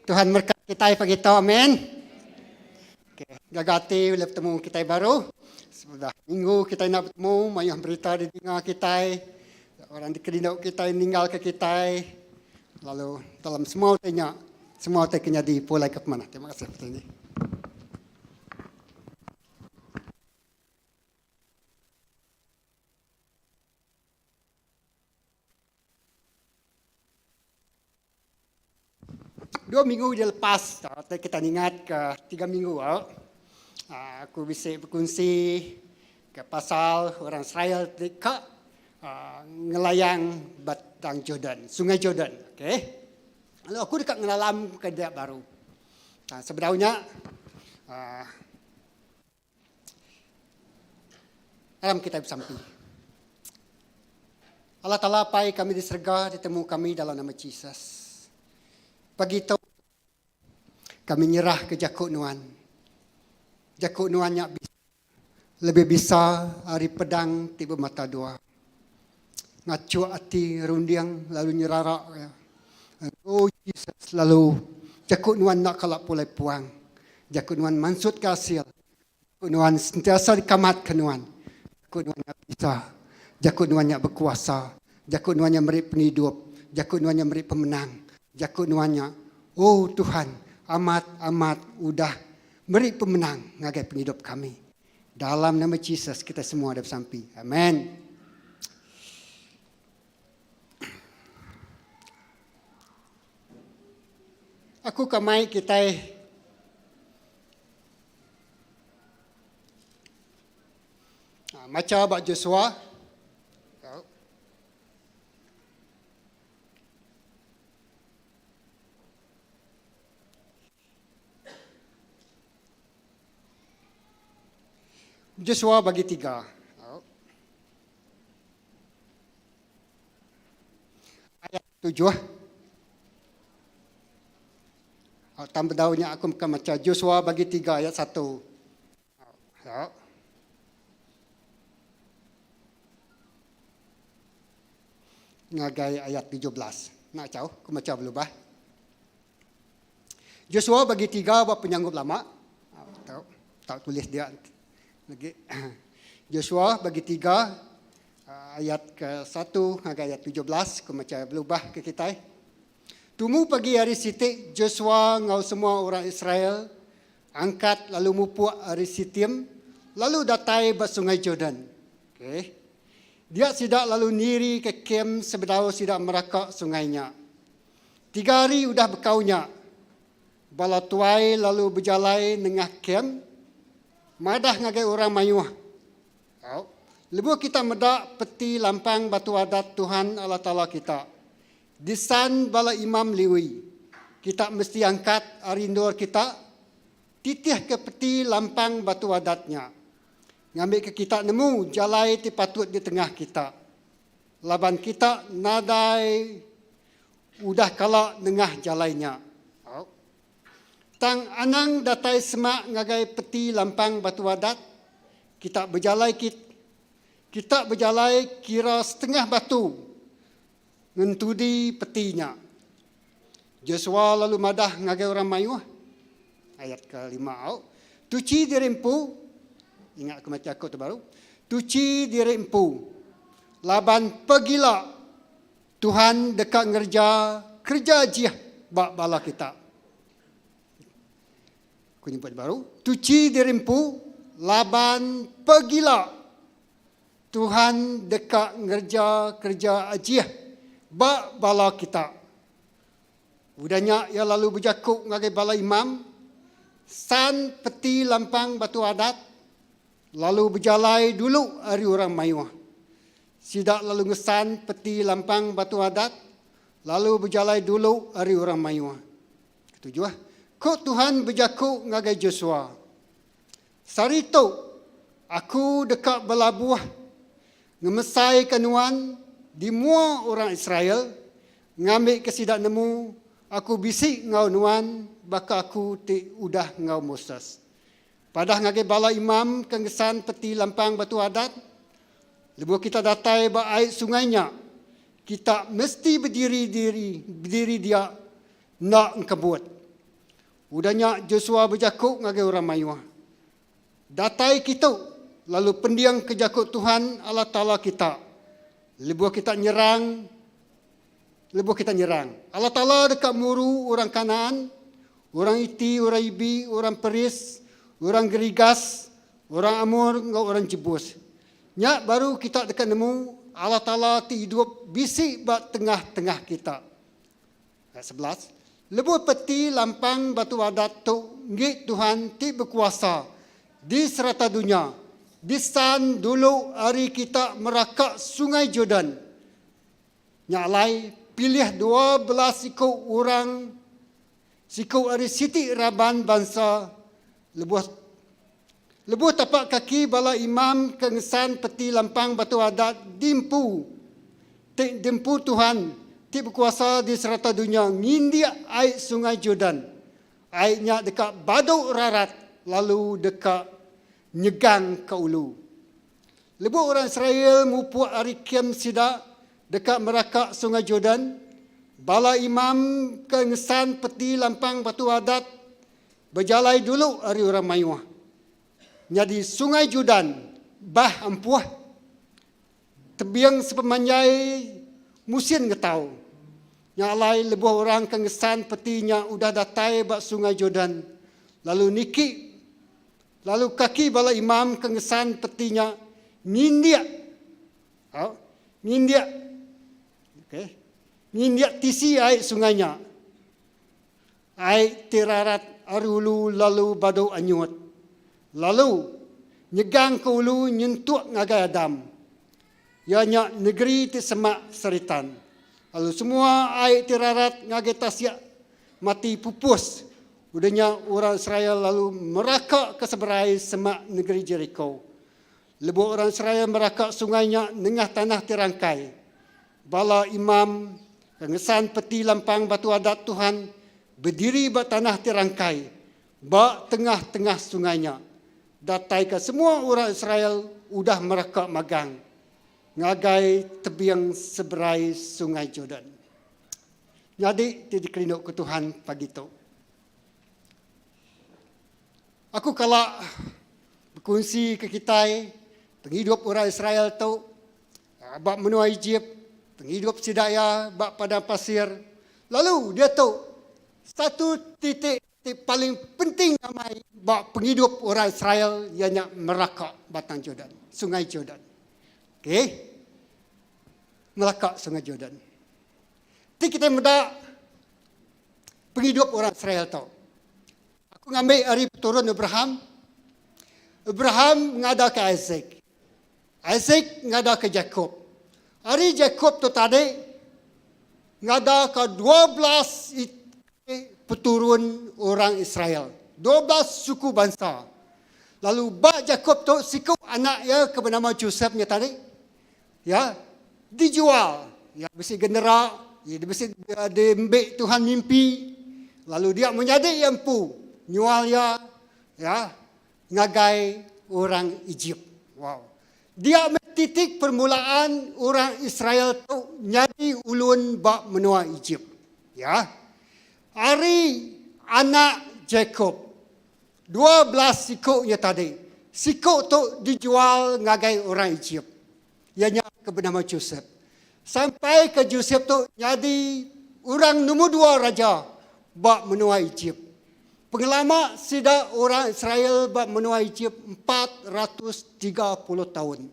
Tuhan berkat kita pagi itu, amin. Okay. Gagati, boleh bertemu kita baru. Sudah minggu kita nak bertemu, banyak berita di tengah kita. Orang di kedindau kita meninggal ke kita. Lalu dalam semua tanya, semua tanya di pulai ke mana. Terima kasih. Dua minggu dia lepas, kita ingat ke 3 minggu. Aku bisa berkongsi ke pasal orang Israel dekat ngelayang batang Jordan, sungai Jordan. Okay. Lalu aku dekat ngelalam ke dia baru. Sebenarnya alam kita bersampi. Allah Ta'ala pai kami diserga, ditemu kami dalam nama Jesus. Pagi itu kami nyerah ke jakuk Tuhan. Jakuk Tuhan yang lebih bisa hari pedang tiba mata dua. Ngacuak hati rundiang lalu nyerarak. Oh Jesus lalu jakuk Tuhan nak kalak pulai puang. Jakuk Tuhan mansut ke hasil. Jakuk Tuhan sentiasa dikamat ke Tuhan. Jakuk Tuhan yang bisa. Jakuk Tuhan yang berkuasa. Jakuk Tuhan yang beri penghidup. Jakuk Tuhan yang beri pemenang. Jakuk nuannya, oh Tuhan, amat udah beri pemenang ngagai penghidup kami. Dalam nama Jesus kita semua ada bersampi. Amin. aku kamai kita macam bak Joshua. Joshua bagi 3. Ayat 7. Tambah daunnya aku akan macam Joshua bagi 3 ayat 1. Ngagai ayat 17. Nak tahu? Aku macam berubah. Joshua bagi 3 buat penyanggup lama. Tahu? Tak tulis dia lagi. Joshua bagi 3 ayat ke-1 ngagai ayat 17. Aku macam berubah ke kita. Tumu pagi hari sitik Joshua ngau semua orang Israel angkat lalu mupuk hari Sitim lalu datai ke sungai Jordan. Okey. Dia sidak lalu niri ke kem sebedau sidak merakak sungainya. 3 hari udah berkaunya. Bala tuai lalu berjalai nengah kem. Madah ngagai orang mayuh. Lebu kita medak peti lampang batu adat Tuhan Allah Ta'ala kita. Disan bala imam liwi. Kita mesti angkat arindur kita. Titih ke peti lampang batu adatnya. Ngambil ke kita nemu jalai ti patut di tengah kita. Laban kita nadai udah kalak nengah jalainya. Tang anang datai semak ngagai peti lampang batu adat. Kita berjalai kira setengah batu. Ngentudi petinya. Joshua lalu madah ngagai orang mayuh. Ayat ke-5. Tuci dirempu. Ingat aku macam aku terbaru. Tuci dirempu. Laban pergilah. Tuhan dekat ngerja kerja jiah bak bala kita. Aku nyebut baru. Tuci dirempu. Laban pergilah. Tuhan dekat ngerja kerja ajiah bak bala kita. Udahnya ia lalu berjakuk ngagai bala imam. San peti lampang batu adat. Lalu berjalai dulu hari orang mayuh. Sidak lalu ngesan peti lampang batu adat. Lalu berjalai dulu hari orang mayuh. Ketujuh. Kok Tuhan berjakuk ngagai Joshua. Sarito aku dekat belabuah. Ngemesai kanuan. Di mua orang Israel, ngambil kesidak nemu, aku bisik ngau nuan, baka aku ti udah ngau Moses. Padah ngagai bala imam kengesan peti lampang batu adat, lebu kita datai ba air sungainya, kita mesti berdiri dia nak engkebut. Udahnya Joshua berjakuk ngagai orang mayuh. Datai kita, lalu pendiang kejakuk Tuhan Allah Ta'ala kita. Lebu kita nyerang. Allah Ta'ala dekat muru orang Kanaan, orang Iti, orang Ibi, orang Peris, orang Gerigas, orang Amor, orang Jebus. Nyak baru kita dekat nemu Allah Ta'ala ti hidup bisik bak tengah-tengah kita. Ayat 11. Lebu peti lampang batu adat tu ngik Tuhan ti berkuasa di serata dunia. Disan dulu hari kita merakak sungai Jordan. Nyalai pilih 12 siku orang. Siku hari siti raban bangsa. Lebuh tapak kaki bala imam kengesan peti lampang batu adat. Dimpu Tuhan. Ti berkuasa di serata dunia. Ngindia air sungai Jordan. Airnya dekat baduk rarat. Lalu dekat nyegang ke ulu. Lebu orang Israel mupuk hari kem sidak dekat merakak sungai Jordan. Bala imam kengesan peti lampang batu adat. Berjalai dulu hari orang mayuh. Jadi sungai Jordan bah ampuh. Tebiang sepemanjai musim getau. Nyalai lebu orang kengesan petinya udah datai bak sungai Jordan. Lalu niki. Lalu kaki bala imam kengesan petinya nindiak. Nindiak. Okey. Nindiak tisi air sungainya. ai tirarat arulu lalu badu anyut. Lalu nyegang ke ulu nyentuk ngagai Adam. Ianya negeri ti semak seritan. Lalu semua ai tirarat ngagai tasyak mati pupus. Udahnya orang Israel lalu merakak ke seberai semak negeri Jericho. Lebu orang Israel merakak sungainya nengah tanah tirangkai. Bala imam kengesan peti lampang batu adat Tuhan berdiri bat tanah tirangkai. Bak tengah-tengah sungainya. Datai ke semua orang Israel udah merakak magang. Ngagai tebiang seberai sungai Jordan. Jadi dikelinduk ke Tuhan pagi itu. Aku kalau berkongsi ke kita, penghidup orang Israel tu, bak menua Egypt, penghidup Sidaya, bak padang pasir. Lalu dia tahu satu titik paling penting namai bak penghidup orang Israel ianya merakak batang Jordan, sungai Jordan. Okey, merakak sungai Jordan. Jadi kita mendak penghidup orang Israel tu. Aku ngambil hari turun Abraham. Abraham ngada ke Isaac. Isaac ngada ke Jacob. Hari Jacob tu tadi ngada ke 12 peturun orang Israel. 12 suku bangsa. Lalu bak Jacob tu siku anak ya ke bernama Josephnya tadi. Ya, dijual. Ya, besi genera. Ya, besi diambil Tuhan mimpi. Lalu dia menjadi empu. Nyual ya ngagai orang Egypt. Wow. Dia titik permulaan orang Israel tu nyadi ulun bak menua Egypt. Ya. Hari anak Jacob 12 sikuknya tadi. Sikuk tu dijual ngagai orang Egypt. Ianya ke bernama Joseph. Sampai ke Joseph tu jadi orang nombor 2 raja bak menua Egypt. Pengelama sida orang Israel bak menua Egypt 430 tahun.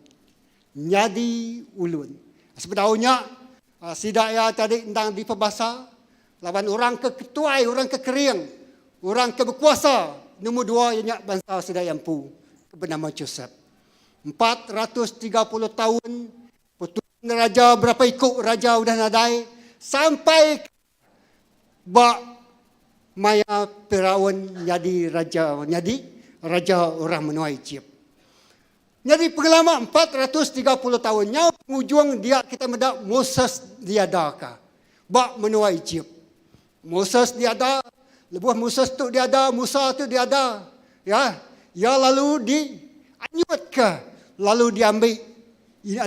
Nyadi ulun. Sebenarnya sida ya tadi tentang di pebasa lawan orang keketuai, orang kekering, orang keberkuasa. Nombor 2 ianya bangsa sida empu bernama Joseph. 430 tahun petuan raja berapa ikut raja udah nadai sampai bak Maya Firaun jadi raja orang menua Egypt. Jadi pengalaman 430 tahunnya ujung dia kita mendak Moses diadaka. Bak menua Egypt. Moses diada, lebuh Moses tu diada, Musa tu diada. Ya lalu dianyut ke, lalu diambil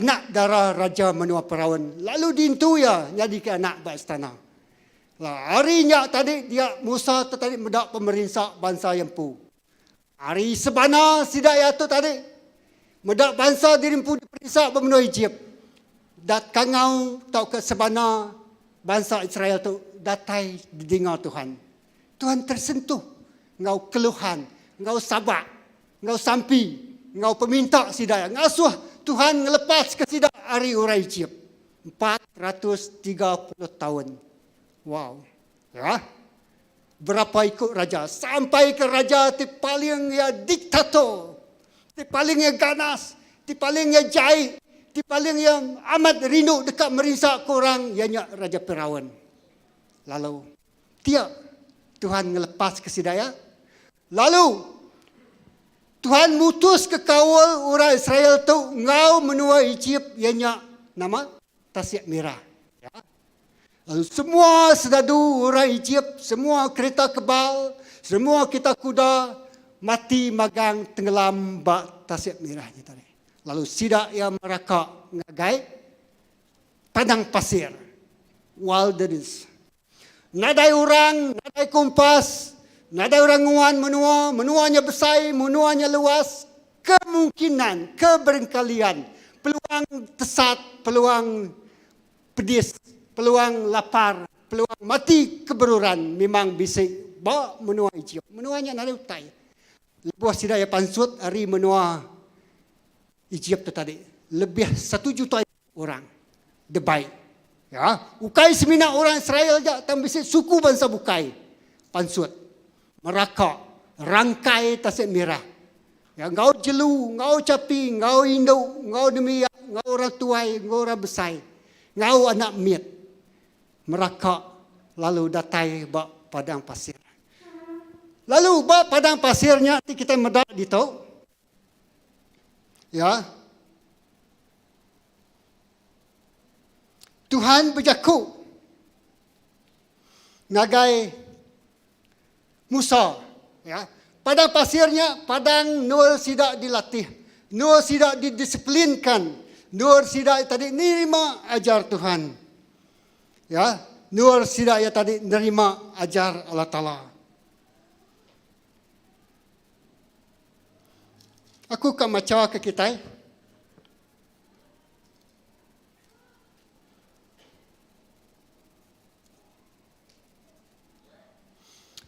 anak darah raja menua Firaun. Lalu diintu ya jadi ke anak bak istana. Lah, harinya tadi dia Musa tu tadi mendak pemerintah bangsa empu. Hari sebana sidaya tu tadi mendak bangsa dirimpu diperintah bermenua Egypt. Dat kangau tau ke sebana bangsa Israel tu datai didengar Tuhan. Tuhan tersentuh ngau keluhan, ngau sabar, ngau sampi, ngau peminta sidaya. Ngasuh Tuhan ngelepas ke sidaya hari orang Egypt. 430 tahun. Wow, ya. Berapa ikut raja? Sampai ke raja ti paling ya diktator, ti paling ya ganas, ti paling ya jahit, ti paling yang amat rindu dekat merisak korang, ianya Raja Firaun. Lalu dia Tuhan ngelepas ke sidaya. Lalu Tuhan mutus ke kawal orang Israel tu ngau menua Egypt, ianya nama Tasyak Merah. Ya. Lalu semua sedadu orang Egypt, semua kereta kebal, semua kita kuda mati magang tenggelam bak Tasyak Merahnya tadi. Lalu sidak yang merakak ngagai padang pasir, wilderness. Nadai orang, nadai kompas, nadai orang nguan menua, menuanya besar, menuanya luas, kemungkinan, keberkalian, peluang tesat, peluang pedis, peluang lapar, peluang mati keberuran memang bisa bawa menua Egypt. Menuanya nari utai. Lepas sidaya pansut hari menua Egypt tadi. Lebih 1 juta orang. Debai. Ya, ukai semina orang Israel aja tambah suku bangsa bukai. pansut, merakak, rangkai tasik merah. Ya, ngau jelu, ngau capi, ngau induk, ngau demiak, ngau orang tuai, ngau orang besai, ngau anak miet. Merakak, lalu datai bak padang pasir. Lalu bak padang pasirnya, kita medak di tau. Ya. Tuhan berjaku ngagai Musa, ya. Padang pasirnya padang nur sidak dilatih, nur sidak didisiplinkan, nur sidak tadi nerima ajar Tuhan. Ya, nur sidak ya tadi nerima ajar Allah Taala. Aku kan macam ke kita.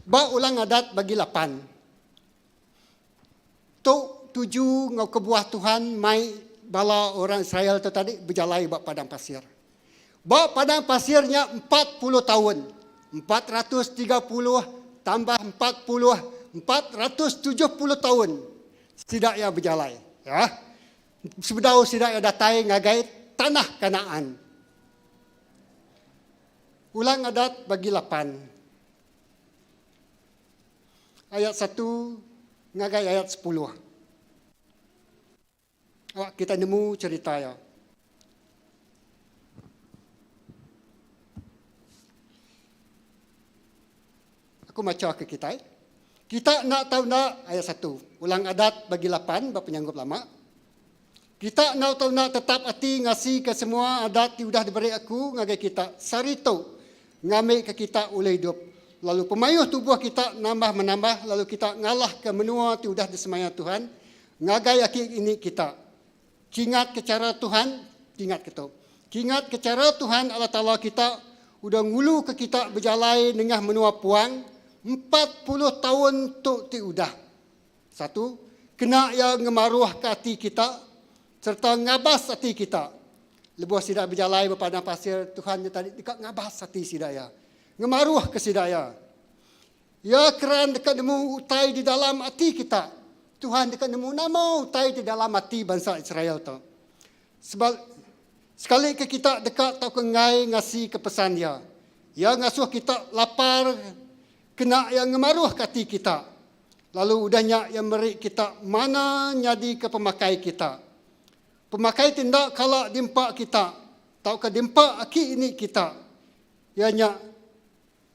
Ba ulang adat bagi 8. Tok 7 ngau kebuah Tuhan mai bala orang Israel tu tadi berjalai ba padang pasir. Ba padang pasirnya 40 tahun. 430 tambah 40, 470 tahun. Tidak ya berjalai, ya. Sebedau tidak ya datai ngagai tanah Kanaan. Ulang adat bagi 8. Ayat 1 ngagai ayat 10. Awak kita nemu cerita ya. Aku macam ke kita. Kita nak tahu nak ayat 1. Ulang adat bagi 8 bapa penyanggup lama. Kita nak tahu nak tetap hati ngasih ke semua adat yang sudah diberi aku ngagai kita. Sarito ngambil ke kita oleh hidup. Lalu pemayuh tubuh kita nambah menambah. Lalu kita ngalah ke menua yang sudah disemaya Tuhan. Ngagai akhir ini kita. Kingat ke cara Tuhan. Kingat kita. Kingat ke cara Tuhan Allah Ta'ala kita. Udah ngulu ke kita berjalai dengan menua puang. 40 tahun tu ti udah. 1. Kena yang ngemaruah ke hati kita. Serta ngabas hati kita. Lebuh sidak berjalai berpadang pasir Tuhan tadi dekat ngabas hati sidaya. Ngemaruah ke sidaya. Ya keran dekat nemu utai di dalam hati kita. Tuhan dekat nemu nama utai di dalam hati bangsa Israel tu. Sebab sekali ke kita dekat tau kengai ngasih kepesan dia. Ya ngasuh kita lapar kena yang ngemaruah ke hati kita. Lalu udahnya yang beri kita mana nyadi ke pemakai kita. Pemakai tindak kalau dimpak kita. Tau ke dimpak aki ini kita. Ianya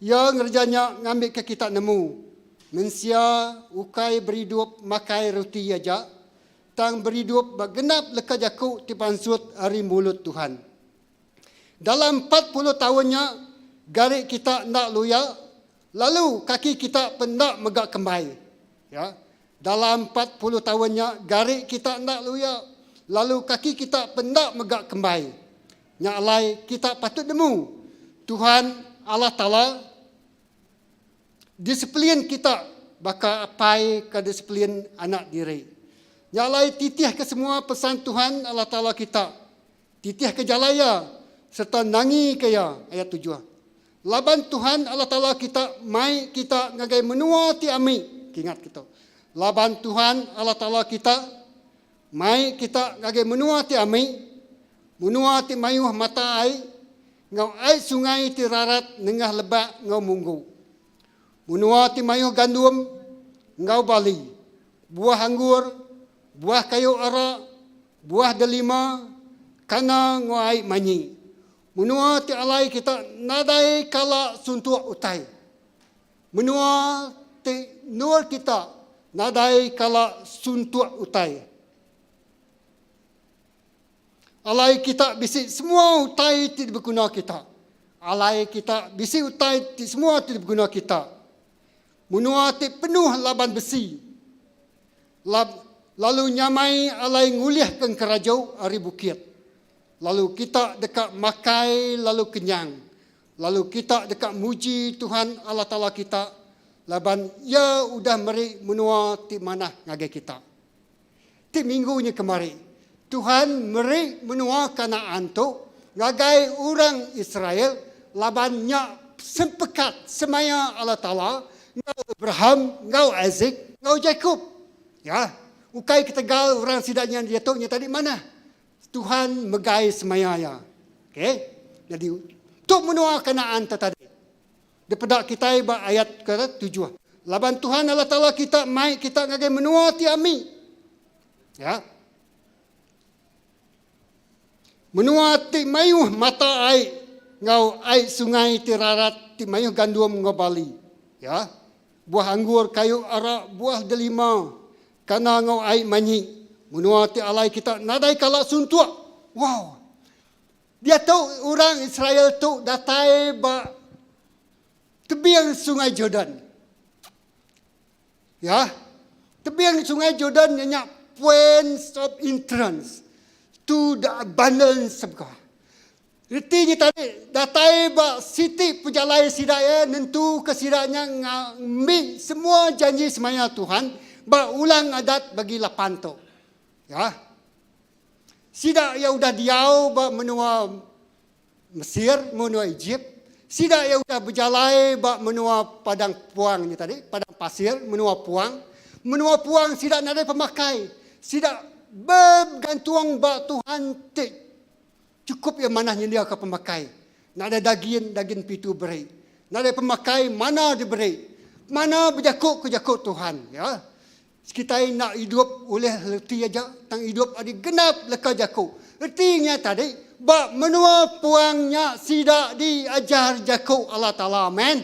yang ngerjanya ngambil ke kita nemu. Mensia ukai beridup makai roti aja. Tang beridup bergenap leka jakuk ti pansut hari mulut Tuhan. Dalam 40 tahunnya garik kita nak luya. Lalu kaki kita pendak megak kembali. Ya. Dalam 40 tahunnya garik kita nak luya. Lalu kaki kita pendak megak kembali. Nyalai kita patut nemu. Tuhan Allah Ta'ala disiplin kita bakal apai ke disiplin anak diri. Nyalai titih ke semua pesan Tuhan Allah Ta'ala kita. Titih ke jalaya serta nangi ke ya ayat 7. Laban Tuhan Allah Ta'ala kita mai kita ngagai menua ti ami. Ingat kita. Laban Tuhan Allah Ta'ala kita mai kita ngagai menua ti ami. Menua ti mayuh mata ai. Ngau ai sungai ti rarat nengah lebak ngau munggu. Menua ti mayuh gandum ngau bali. Buah anggur, buah kayu ara, buah delima, kana ngau ai manyi. Menua ti alai kita nadai kala suntuk utai. Menua ti nur kita nadai kala suntuk utai. Alai kita bisi semua utai ti berguna kita. Alai kita bisi utai ti semua ti berguna kita. Menua ti penuh laban besi. Lalu nyamai alai nguliah ke kerajau hari bukit. Lalu kita dekat makai lalu kenyang. Lalu kita dekat muji Tuhan Allah Ta'ala kita. Laban ya udah meri menua ti mana ngagai kita. Ti minggunya kemari. Tuhan meri menua Kanaan tu ngagai orang Israel. Labannya sempekat semaya Allah Ta'ala ngau Abraham, ngau Isaac, ngau Jacob. Ya, ukai ketegal orang sidaknya jatuhnya tadi mana? Tuhan megai semayanya. Okey. Jadi untuk menua Kanaan tadi. Daripada kita ayat kata 7. Laban Tuhan Allah Taala kita mai kita ngagai menua ti ami. Ya. Menua ti mayuh mata ai ngau ai sungai ti rarat ti mayuh gandum ngobali. Ya. Buah anggur kayu ara buah delima kana ngau ai manyi. Menua ti alai kita nadai kala suntua. Wow. Dia tahu orang Israel tu datai ba tebiang sungai Jordan. Ya. Tebiang sungai Jordan nyak points of entrance to the abundance of God. Artinya tadi datai ba siti pejalai sidaya nentu kesidanya ngambil semua janji semaya Tuhan ba ulang adat bagi lapanto. Ya. Sida ya udah diau ba menua Mesir, menua Egypt. Sida ya udah berjalai ba menua padang puang ni tadi, padang pasir, menua puang. Menua puang sida nadai pemakai. Sida bergantung ba Tuhan te cukup yang mana dia ke pemakai. Nada daging pitu beri. Nada pemakai mana diberi. Mana berjakuk ke jakuk Tuhan, ya. Kita nak hidup oleh letih aja, tang hidup ada genap leka jakuk. Artinya tadi, bak menua puangnya sida diajar jakuk Allah Ta'ala, amen.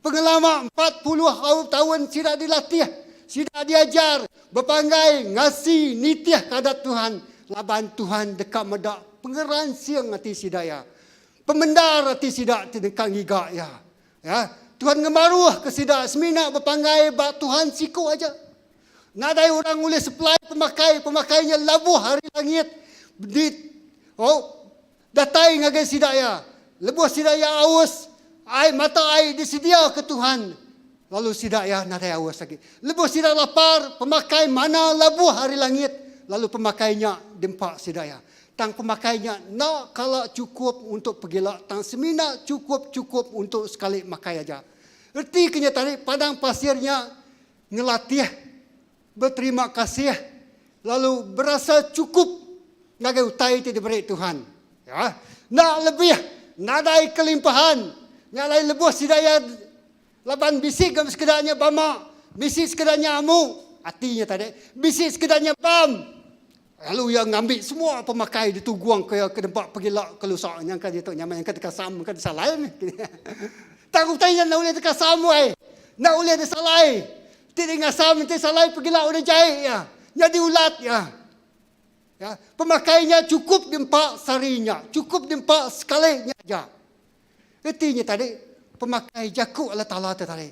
Pengalaman 40 tahun sida dilatih, sida diajar, berpanggai, ngasih, nitiah kadat Tuhan. Laban Tuhan dekat medak, pengeran siang hati sida ya. Pemendar hati sida dekat ngigak ya. Ya, Tuhan ngemaruh ke sida, semina berpanggai, bak Tuhan siku aja. Nadai orang boleh supply pemakainya labuh hari langit. Datai ngagai sidaya. Lebuh sidaya aus. Mata air disedia ke Tuhan. Lalu sidaya nadai aus lagi. Lebuh sidaya lapar. Pemakai mana labuh hari langit. Lalu pemakainya dempak sidaya. Tang pemakainya nak kalau cukup untuk pergilak. Tang semina cukup untuk sekali makai aja. Erti kenyataan padang pasirnya ngelatih. Berterima kasih, lalu berasa cukup ngagai utai itu diberi Tuhan. Ya, nak lebih, nadai kelimpahan, nyalai lebuh sidaya, laban bisik sekedarnya bama, bisik sekedarnya amu, artinya tadi, bisik sekedarnya bam. Lalu yang ngambil semua pemakai dituguang ke tempat pergilak kelusak yang kan itu nyaman yang kata kasam kan salah ni. Tak utainya nak boleh dekat samai, nak boleh ada salai. Tidak ngasam nanti salai pergilah orang jahit ya. Jadi ulat ya. Ya, pemakainya cukup dempak sarinya, cukup dempak sekalinya aja. Artinya tadi pemakai jakuk Allah Taala tadi.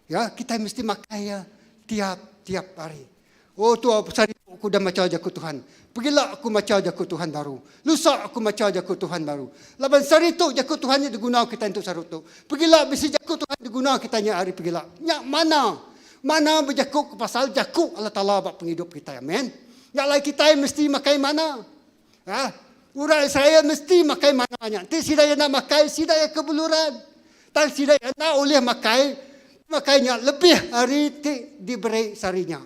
Ya, kita mesti makai ya tiap hari. Oh tu sari aku dah macam jakuk Tuhan. Pergilah aku macam jakuk Tuhan baru. Lusa aku macam jakuk Tuhan baru. Laban sari tu jakuk Tuhannya digunakan kita untuk sarut tu. Pergilah bisi jakuk Tuhan digunakan kitanya hari pergilah. Nyak mana berjakuk ke pasal jakuk Allah Ta'ala buat penghidup kita. Amin. Yang lain kita mesti makai mana. Ha? Orang Israel mesti makai mananya. Nanti sidaya nak makai, sidaya kebuluran. Dan sidaya nak boleh makai, makainya lebih hari diberi sarinya.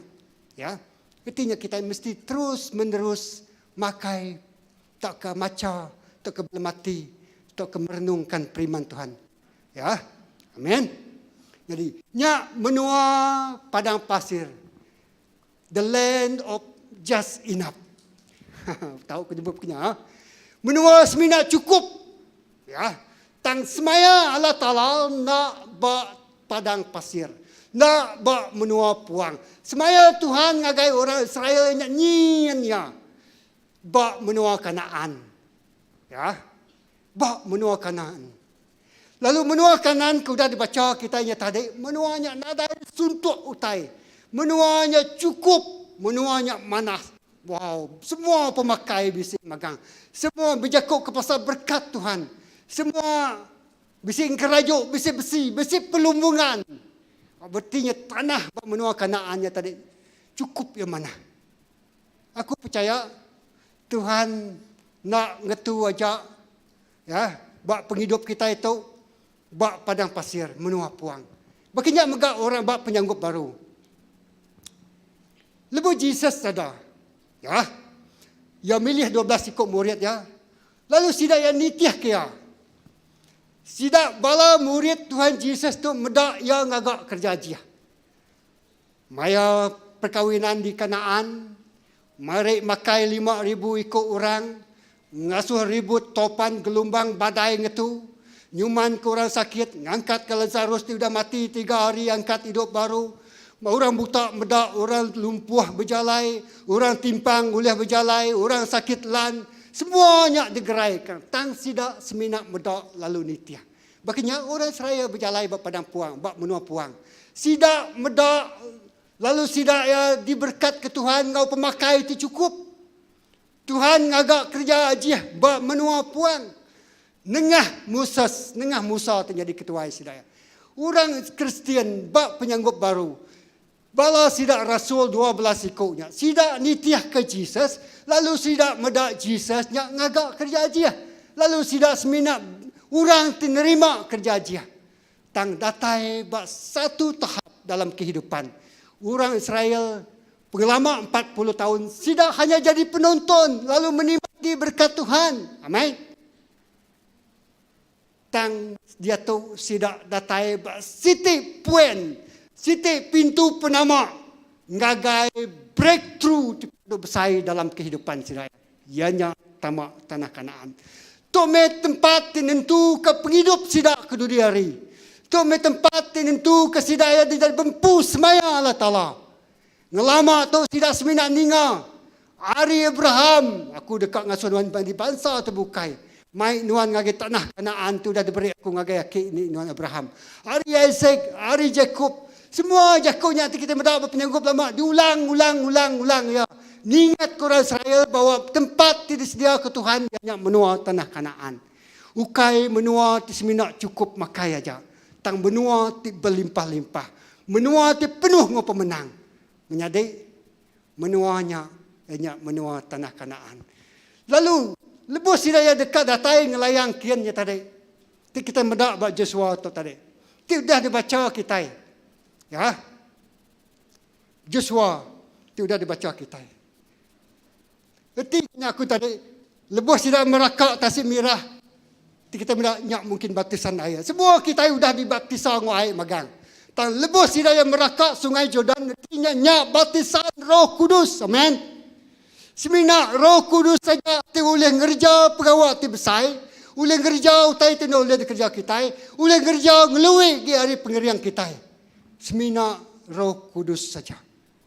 Ya. Artinya kita mesti terus menerus makai. Tak ke maca, tak ke belemati, tak ke merenungkan firman Tuhan. Ya. Amin. Jadi, nyak menua padang pasir. The land of just enough. Tahu penyebabnya. Menua semina cukup. Ya. Tang semaya Allah Ta'ala nak bak padang pasir. Nak bak menua puang. Semaya Tuhan ngagai orang Israel nak nyian ya. Bak menua Kanaan. Ya. Bak menua Kanaan. Lalu menua Kanaan sudah dibaca kita tadi. Menuanya nada suntuk utai. Menuanya cukup. Menuanya manas. Wow. Semua pemakai bisik magang. Semua berjakuk ke pasal berkat Tuhan. Semua bisik kerajuk, bisik besi, bisik pelumbungan. Berarti tanah menua Kanaannya tadi. Cukup yang mana. Aku percaya Tuhan nak ngetu aja. Ya. Bak penghidup kita itu. Bak padang pasir, menua puang. Bakinya megak orang bak penyanggup baru. Lebu Jesus ada. Ya. Ya milih 12 ikut murid ya. Lalu sida yang nitiah kia. Sida bala murid Tuhan Yesus tu medak yang agak kerja dia. Maya perkawinan di Kanaan, mari makai 5,000 ikut orang, ngasuh ribut topan gelombang badai ngetu, nyuman ke orang sakit, ngangkat ke Lazarus dia udah mati 3 hari, angkat hidup baru. Orang buta medak, orang lumpuh berjalai, orang timpang boleh berjalai, orang sakit lan, semuanya digeraikan. Tang sida seminak medak lalu nitia. Bakinya orang seraya berjalai bak padang puang, bak menua puang. Sida medak lalu sida ya diberkat ke Tuhan, ngau pemakai itu cukup. Tuhan ngagak kerja aja bak menua puang. Nengah Musa terjadi ketua sida ya. Orang Kristian bak penyanggup baru. Bala sida Rasul 12 ikutnya. Sida nitiah ke Jesus, lalu sida medak Jesus nya ngagak kerja aja. Lalu sida seminak orang menerima kerja aja. Tang datai bak satu tahap dalam kehidupan. Orang Israel pengalaman 40 tahun sida hanya jadi penonton lalu menikmati berkat Tuhan. Amin. Tang dia tu sida datai bak siti puen. Siti pintu penama ngagai breakthrough besar dalam kehidupan sida. Ianya tamak tanah Kanaan. Tome tempat tentu ke penghidup sida ke dunia hari. Tome tempat tentu ke sida ya di bempu semaya Allah Taala. Ngelama tu sida semina ninga. Ari Abraham aku dekat ngasuh nuan di bangsa terbukai. Mai nuan ngage tanah Kanaan tu dah diberi aku ngage aki ni nuan Abraham. Ari Isaac, ari Jacob. Semua Jakobnya kita mendapat penyanggup lama diulang ya. Ingat korang Israel bahwa tempat tidak sedia ke Tuhan yang menua tanah Kanaan. Ukai menua ti seminak cukup makai aja. Tang menua ti berlimpah-limpah. Menua ti penuh ngau pemenang. Menyadai menuanya hanya menua tanah Kanaan. Lalu lebih sidaya dekat datai ngelayang kiannya tadi. Ti kita mendak bak Joshua tu tadi. Ti dah dibaca kita. Ya, Joshua itu sudah dibaca kita. Ketika aku tadi lebih tidak merakak tasik mirah, kita tidak mungkin baptisan air. Semua kita sudah dibaptisan dengan air magang. Dan lebih tidak yang merakak sungai Jordan, ketika nyak baptisan Roh Kudus, amen. Semina Roh Kudus saja oleh ngerja pegawai ti besar, oleh ngerja utai ti oleh kerja kita, oleh ngerja ngelui di hari pengerian kita. Semina Roh Kudus saja.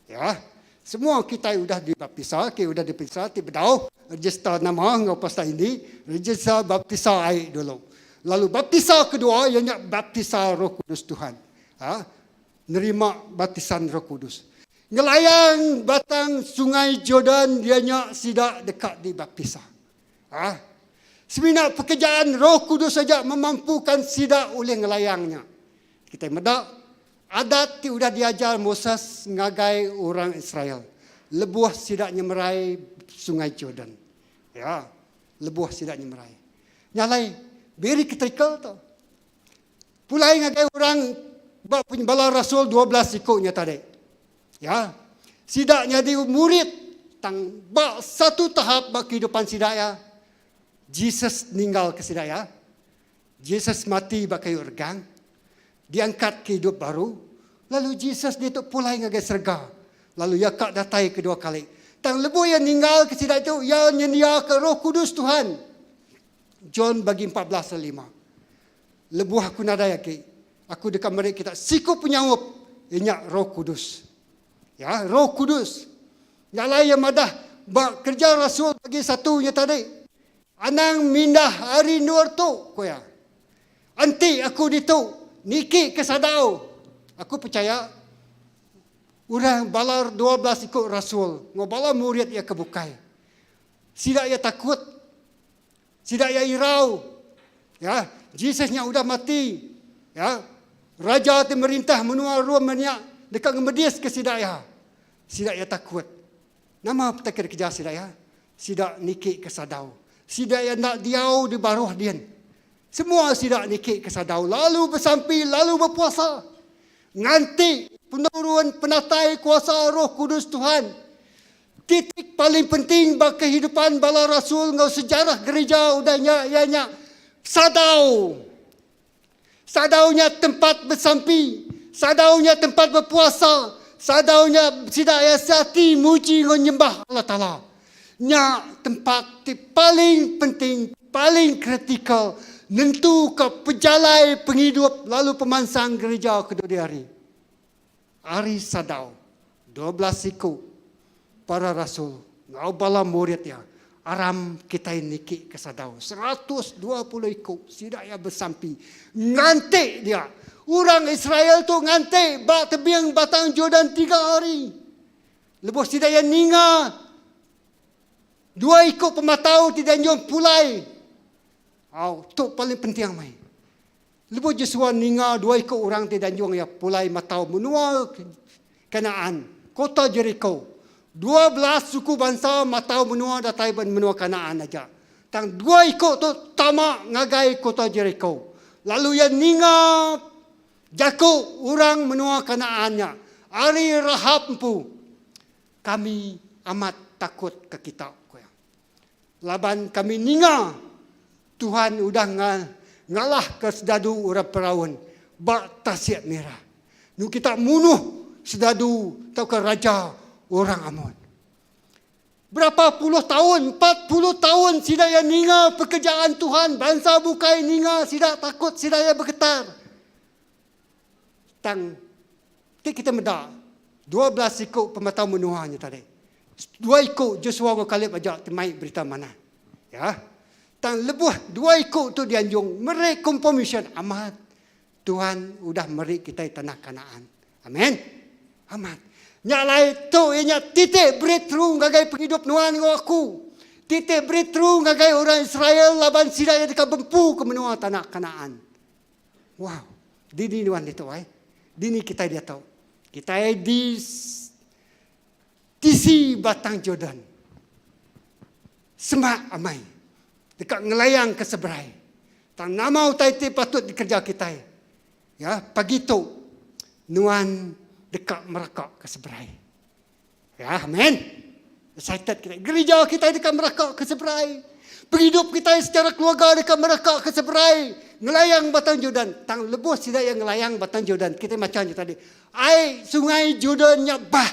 Ya. Semua kita sudah dibaptisa, kita sudah dibaptisa, tidak register nama ngau pasal ini, register baptisa air dulu. Lalu baptisa kedua ianya baptisa Roh Kudus Tuhan. Ha? Nerima baptisan Roh Kudus. Ngelayang batang sungai Jordan ianya tidak dekat dibaptisa. Ha? Semina pekerjaan Roh Kudus saja memampukan sida oleh ngelayangnya. Kita medak adat ti sudah diajar Moses ngagai orang Israel. Lebuh sidak nyemerai sungai Jordan. Ya, lebuh sidak nyemerai. Nyalai beri ketrikal tu. Pulai ngagai orang bala Rasul 12 ikutnya tadi. Ya. Sidaknya di murid tang bak satu tahap bak kehidupan sidak ya. Jesus meninggal ke sidak ya. Jesus mati bak kayu regang. Diangkat ke hidup baru. Lalu Jesus dia tu pulai ngagai serga. Lalu ia kak datai kedua kali. Tang lebu yang meninggal ke sidak itu, ia nyendia ke Roh Kudus Tuhan. John bagi 14:5. Lebu aku nada yaki. Aku dekat mereka kita siku penyanggup. Inyak Roh Kudus. Ya, Roh Kudus. Yang lain yang madah kerja Rasul bagi satunya tadi. Anang mindah hari nur tu koya. Anti aku ditu. Niki kesadau. Aku percaya orang balar 12 ikut Rasul. Ngobala murid ia kebukai. Sidak ia takut. Sidak ia irau. Ya, Jesusnya sudah mati. Ya. Raja itu merintah menua Romania dekat ngemedis ke sidak ia. Sidak ia takut. Nama petakir kerja sidak ia. Sidak niki kesadau. Sidak ia nak diau di baruh dia. Semua sidak nikik kesadau. Lalu bersampi, lalu berpuasa. Nganti penurun penatai kuasa Roh Kudus Tuhan. Titik paling penting bagi kehidupan bala rasul ngau sejarah gereja udahnya ianya sadau. Sadaunya tempat bersampi, sadaunya tempat berpuasa, sadaunya sidak yasati muji menyembah Allah Taala. Nya tempat paling penting, paling kritikal nentu ke pejalai penghidup lalu pemansang gereja kedua hari. Hari sadau 12 siku para rasul ngau bala murid ya aram kita niki ke sadau 120 ikut sidak ya bersampi nganti dia orang Israel tu nganti bak tebiang batang Jordan 3 hari lepas sidak ya ninga 2 ikut pematau tidak nyom pulai tu paling penting mai lepas Joshua ninga 2 ikut orang tidak nyom ya pulai matau menua Kanaan kota Jericho 12 suku bangsa matau menua datai menua Kanaan aja. Tang 2 ikut tu tamak ngagai kota Jericho. Lalu yang ninga Jakub orang menua Kanaannya. Ari Rahab empu. Kami amat takut ke kita. Laban kami ninga Tuhan udah ngalah ke sedadu orang perawan. Bak Tasik Merah. Nu kita munuh sedadu atau ke raja orang Amon. Berapa puluh tahun, 40 tahun sidaya ninga pekerjaan Tuhan. Bangsa bukai ninga, sidak takut, sidaya bergetar. Tang, kita medak. 12 ikut pematau menuanya tadi. 2 ikut Joshua ke Kaleb ajak temai berita mana. Ya. Tang lebuh 2 ikut tu dianjung. Mereka commission amat. Tuhan udah meri kita tanah Kanaan. Amin. Amat. Nyalai tu ianya titik breakthrough ngagai penghidup nuan ngo aku. Titik breakthrough ngagai orang Israel laban sidaya dekat bempu ke menua tanah Kanaan. Wow, dini nuan itu Dini kita dia tahu. Kita di tisi batang Jordan. Semak amai. Dekat ngelayang ke seberai. Tang nama utai patut dikerja kita. Ya, pagi tu nuan dekat merakak ke seberai. Ya, amin. Excited kita. Gereja kita dekat merakak ke seberai. Penghidup kita secara keluarga dekat merakak ke seberai. Ngelayang batang Jordan. Tang lebus tidak yang ngelayang batang Jordan. Kita macam tadi. Air sungai Jordannya bah.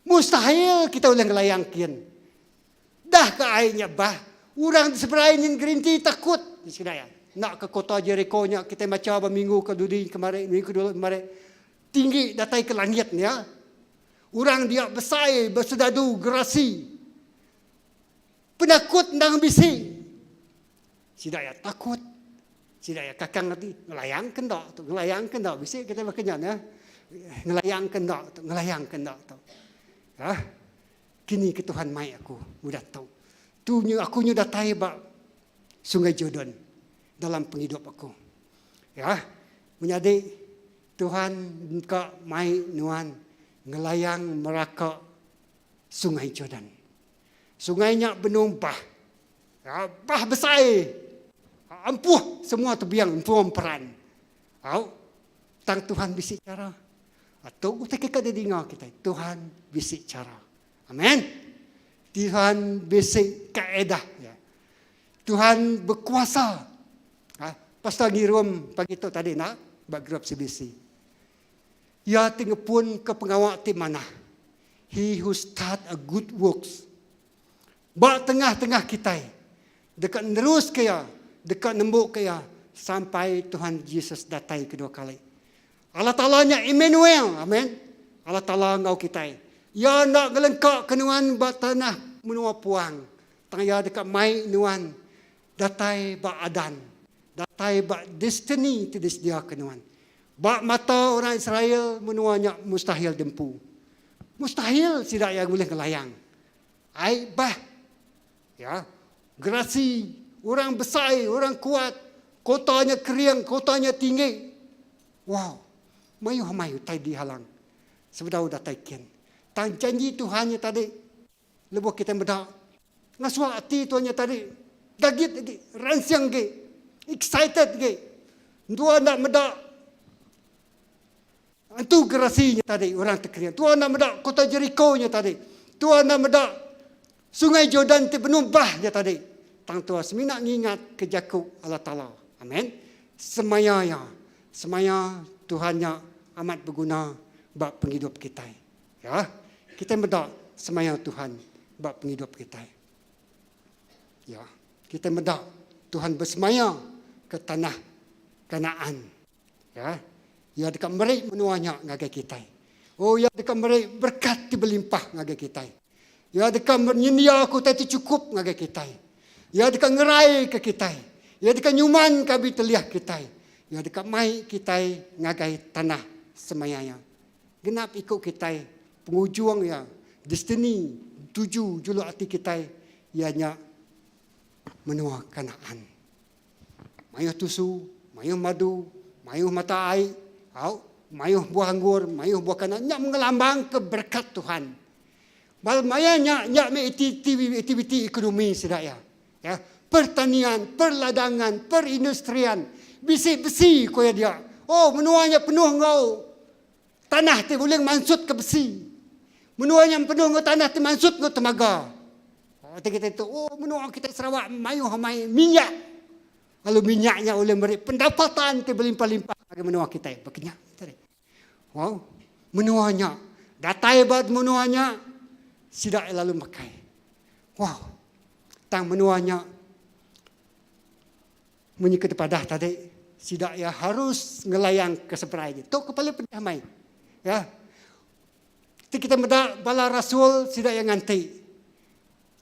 Mustahil kita boleh ngelayang kian. Dah ke airnya bah. Orang di seberai ni gerinti takut. Nak ke kota Jericho nya kita macam minggu ke dudi kemarin. Minggu kedua kemarin. Tinggi datai ke langit ya. Orang dia besar, bersedadu, gerasi. Penakut nang bisi. Sidak ya takut. Sidak ya kakang nanti ngelayang kendak tu, ngelayang kendak bisi kita berkenyan ya. Ngelayang kendak tu, ngelayang kendak tu. Ya. Kini ke Tuhan mai aku, mudah tahu. Tu aku nyu datai bak Sungai Jordan dalam penghidup aku. Ya. Menjadi Tuhan buka mai nuan ngelayang merakak Sungai Jordan. Sungainya benung bah. Ya, bah besar. Ampuh semua terbiang empuh peran. Tang Tuhan bisik cara. Atau kita kena dengar kita. Tuhan bisik cara. Amin. Tuhan bisik kaedah. Ya. Tuhan berkuasa. Pastor ngirum pagi tu tadi nak bak grup CBC. Ya tinggal pun ke pengawal tim mana. He who start a good works. Bak tengah-tengah kita. Dekat nerus kaya. Dekat nembuk kaya. Sampai Tuhan Yesus datai kedua kali. Allah Ta'ala-nya Emmanuel. Amin. Allah Ta'ala ngau kita. Ya nak gelengkak kenuan bak tanah menua puang. Tengah dekat mai nuan. Datai bak adan. Datai bak destiny tidak dia kenuan. Bak mata orang Israel menuanya mustahil dempu. Mustahil tidak yang boleh ngelayang. Ai bah. Ya. Gerasi, orang besar, orang kuat, kotanya kering, kotanya tinggi. Wow. Mayu tai dihalang. Sebedau datai kian. Tang janji Tuhannya tadi. Lebuh kita bedak. Ngasua hati Tuhannya tadi. Gagit lagi, rancang lagi. Excited lagi. Dua nak medak Itu gerasinya tadi orang terkering. Tuhan nak medak kota Jericho-nya tadi. Tuhan nak medak Sungai Jordan terpenumbahnya tadi. Tang Tuhan semina ngingat ke Jakub Allah Ta'ala. Amin. Semaya Tuhannya amat berguna bak penghidup kita. Ya. Kita medak semaya Tuhan bak penghidup kita. Ya. Kita medak Tuhan bersemaya ke tanah Kanaan. Ya. Ya dekat merik menuanya ngagai kita. Oh ya dekat merik berkat berlimpah ngagai kita. Ya dekat menyedia aku tadi cukup ngagai kita. Ya dekat ngerai ke kita. Ya dekat nyuman kabi teliah kita. Ya dekat mai kita ngagai tanah semayanya. Genap ikut kita pengujuang ya destiny tuju julu hati kita ianya menua Kanaan. Mayuh tusu, mayuh madu, mayuh mata air, mayuh buah anggur, mayuh buah kanan, nyak mengelambang keberkat Tuhan. Bal maya nyak me aktiviti ekonomi sedaya. Ya, pertanian, perladangan, perindustrian, besi koya dia. Oh, menuanya penuh ngau. Tanah tu boleh mansut ke besi. Menuanya penuh ngau tanah tu mansut ngau temaga. Oh, kita itu, oh menua kita Sarawak mayuh hamai minyak. Kalau minyaknya oleh memberi pendapatan ke berlimpah-limpah bagi menua kita. Begini. Wow. Menuanya. Datai buat menuanya. Sidak lalu makai. Wow. Tang menuanya. Menyika depadah tadi. Sidak ya harus ngelayang ke sebelah ini. Tok kepala pedah mai. Ya. Kita medak bala rasul sidak yang nganti.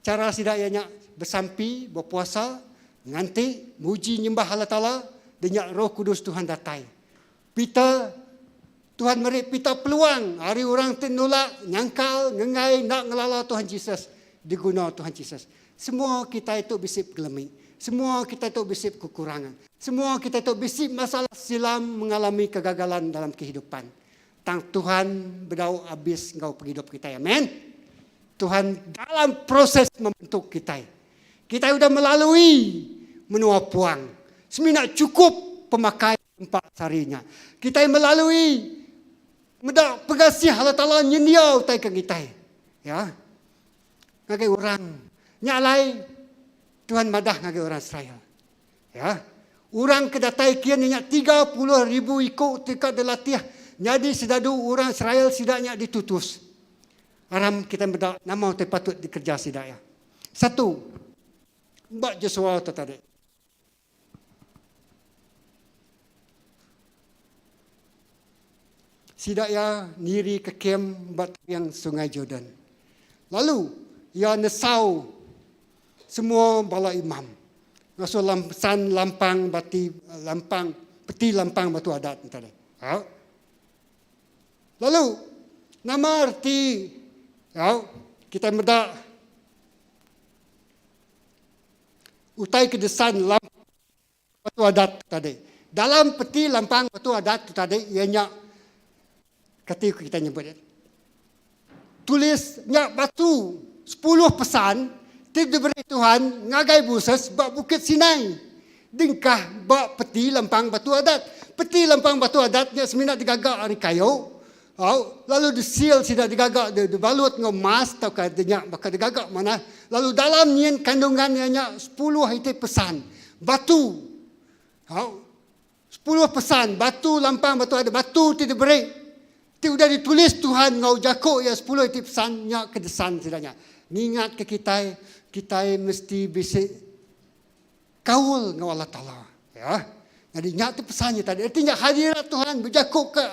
Cara sidak yang bersampi, berpuasa. Nganti muji nyembah Allah Ta'ala dengan Roh Kudus Tuhan datai. Pita Tuhan beri pita peluang hari orang tenolak nyangkal ngengai nak ngelala Tuhan Yesus diguna Tuhan Yesus. Semua kita itu bisip gelemi. Semua kita itu bisip kekurangan. Semua kita itu bisip masalah silam mengalami kegagalan dalam kehidupan. Tang Tuhan berdau habis engkau penghidup kita. Amin. Tuhan dalam proses membentuk kita. Kita sudah melalui menua puang. Semina cukup pemakai empat sarinya. Kita melalui medak pegasih Allah Ta'ala nyendiau tai ke kita. Ya. Ngagai orang. Nyalai Tuhan madah ngagai orang Israel. Ya. Orang kedatai kian nyak 30,000 ikut tika delatih. Jadi sedadu orang Israel sidaknya ditutus. Aram kita medak nama te patut dikerja sidaya. Satu. Mbak Joshua tadi. Sidaya niri ke kem bat yang Sungai Jordan. Lalu ia nesau semua bala imam. Ngaso lamsan lampang bati lampang peti lampang batu adat tadi. Ha? Lalu nama arti kita medak utai kedesan lampang batu adat tadi. Dalam peti lampang batu adat tadi ianya ketika kita nyebut tulisnya batu 10 pesan diberi Tuhan ngagai buses bak Bukit Sinai dingkah bak peti lampang batu adat. Peti lampang batu adatnya semina digagak hari kayu. Lalu disil sudah digagak dibalut dengan emas atau katanya bakal digagak mana. Lalu dalam nyen kandungannya 10 itu pesan batu. 10 pesan batu lampang batu adat batu tidak diberi. Itu sudah ditulis Tuhan ngau Jakub ya 10 itu pesannya kedesan sidanya. Ingat ke kita mesti bisa kaul ngau Allah Ta'ala. Ya. Jadi ingat itu pesannya tadi. Artinya hadirat Tuhan berjakub ke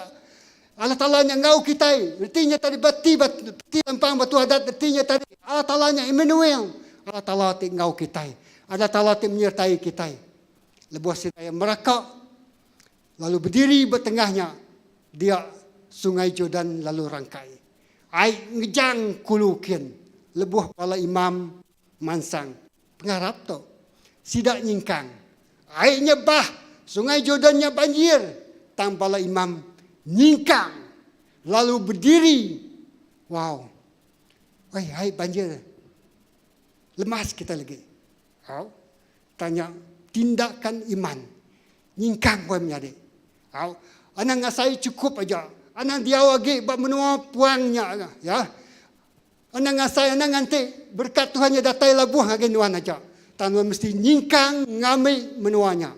Allah Ta'ala yang ngau kita. Artinya tadi bati lampang batu adat. Artinya tadi Allah Ta'ala yang Emmanuel. Allah Ta'ala yang ngau kita. Allah Ta'ala yang menyertai kita. Lebuh sidaya merakak. Lalu berdiri bertengahnya. Dia Sungai Jordan lalu rangkai. Ai ngejang kulukin. Lebuh bala imam mansang. Pengarap tu. Sidak nyingkang. Ai nyebah. Sungai Jordannya banjir. Tang bala imam nyingkang. Lalu berdiri. Wow. Ai banjir. Lemas kita lagi. Tanya. Tindakan iman. Nyingkang pun menjadi. Anak ngasai cukup aja. Anang dia wagi bak menua puangnya ya. Anang asai anang nanti berkat Tuhannya datai labuh ngage nuan aja. Tanwa mesti nyingkang ngamai menuanya.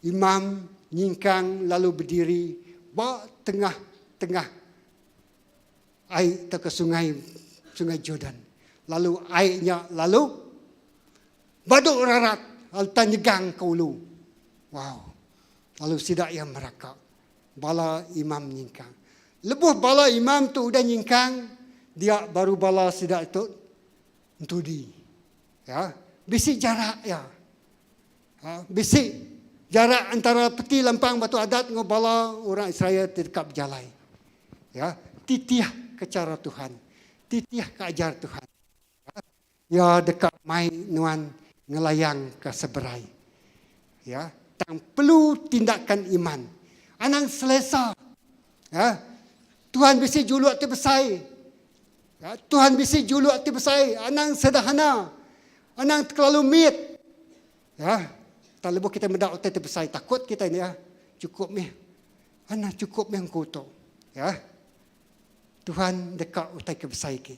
Imam nyingkang lalu berdiri bak tengah air ke sungai Jordan. Lalu airnya lalu baduk rarat alta nyegang ke ulu. Wow. Lalu sidak yang merakak. Bala imam nyingkang. Lebuh bala imam tu udah nyingkang, dia baru bala sidak itu entudi. Ya, bisik jarak ya. Bisik jarak antara peti lampang batu adat dengan bala orang Israel dekat berjalai. Ya, titiah ke cara Tuhan. Titiah ke ajar Tuhan. Ya, dekat mai nuan ngelayang ke seberai. Ya, tang perlu tindakan iman. Anang selesa. Ya, Tuhan bisi juluk ti besai. Ya, Tuhan bisi juluk ti besai. Anang sederhana. Anang terlalu mit. Ya, tak lebuh kita mendak utai ti besai. Takut kita ni ya. Cukup mi. Anang cukup mi angku tu. Ya. Tuhan dekat utai ke besai ki.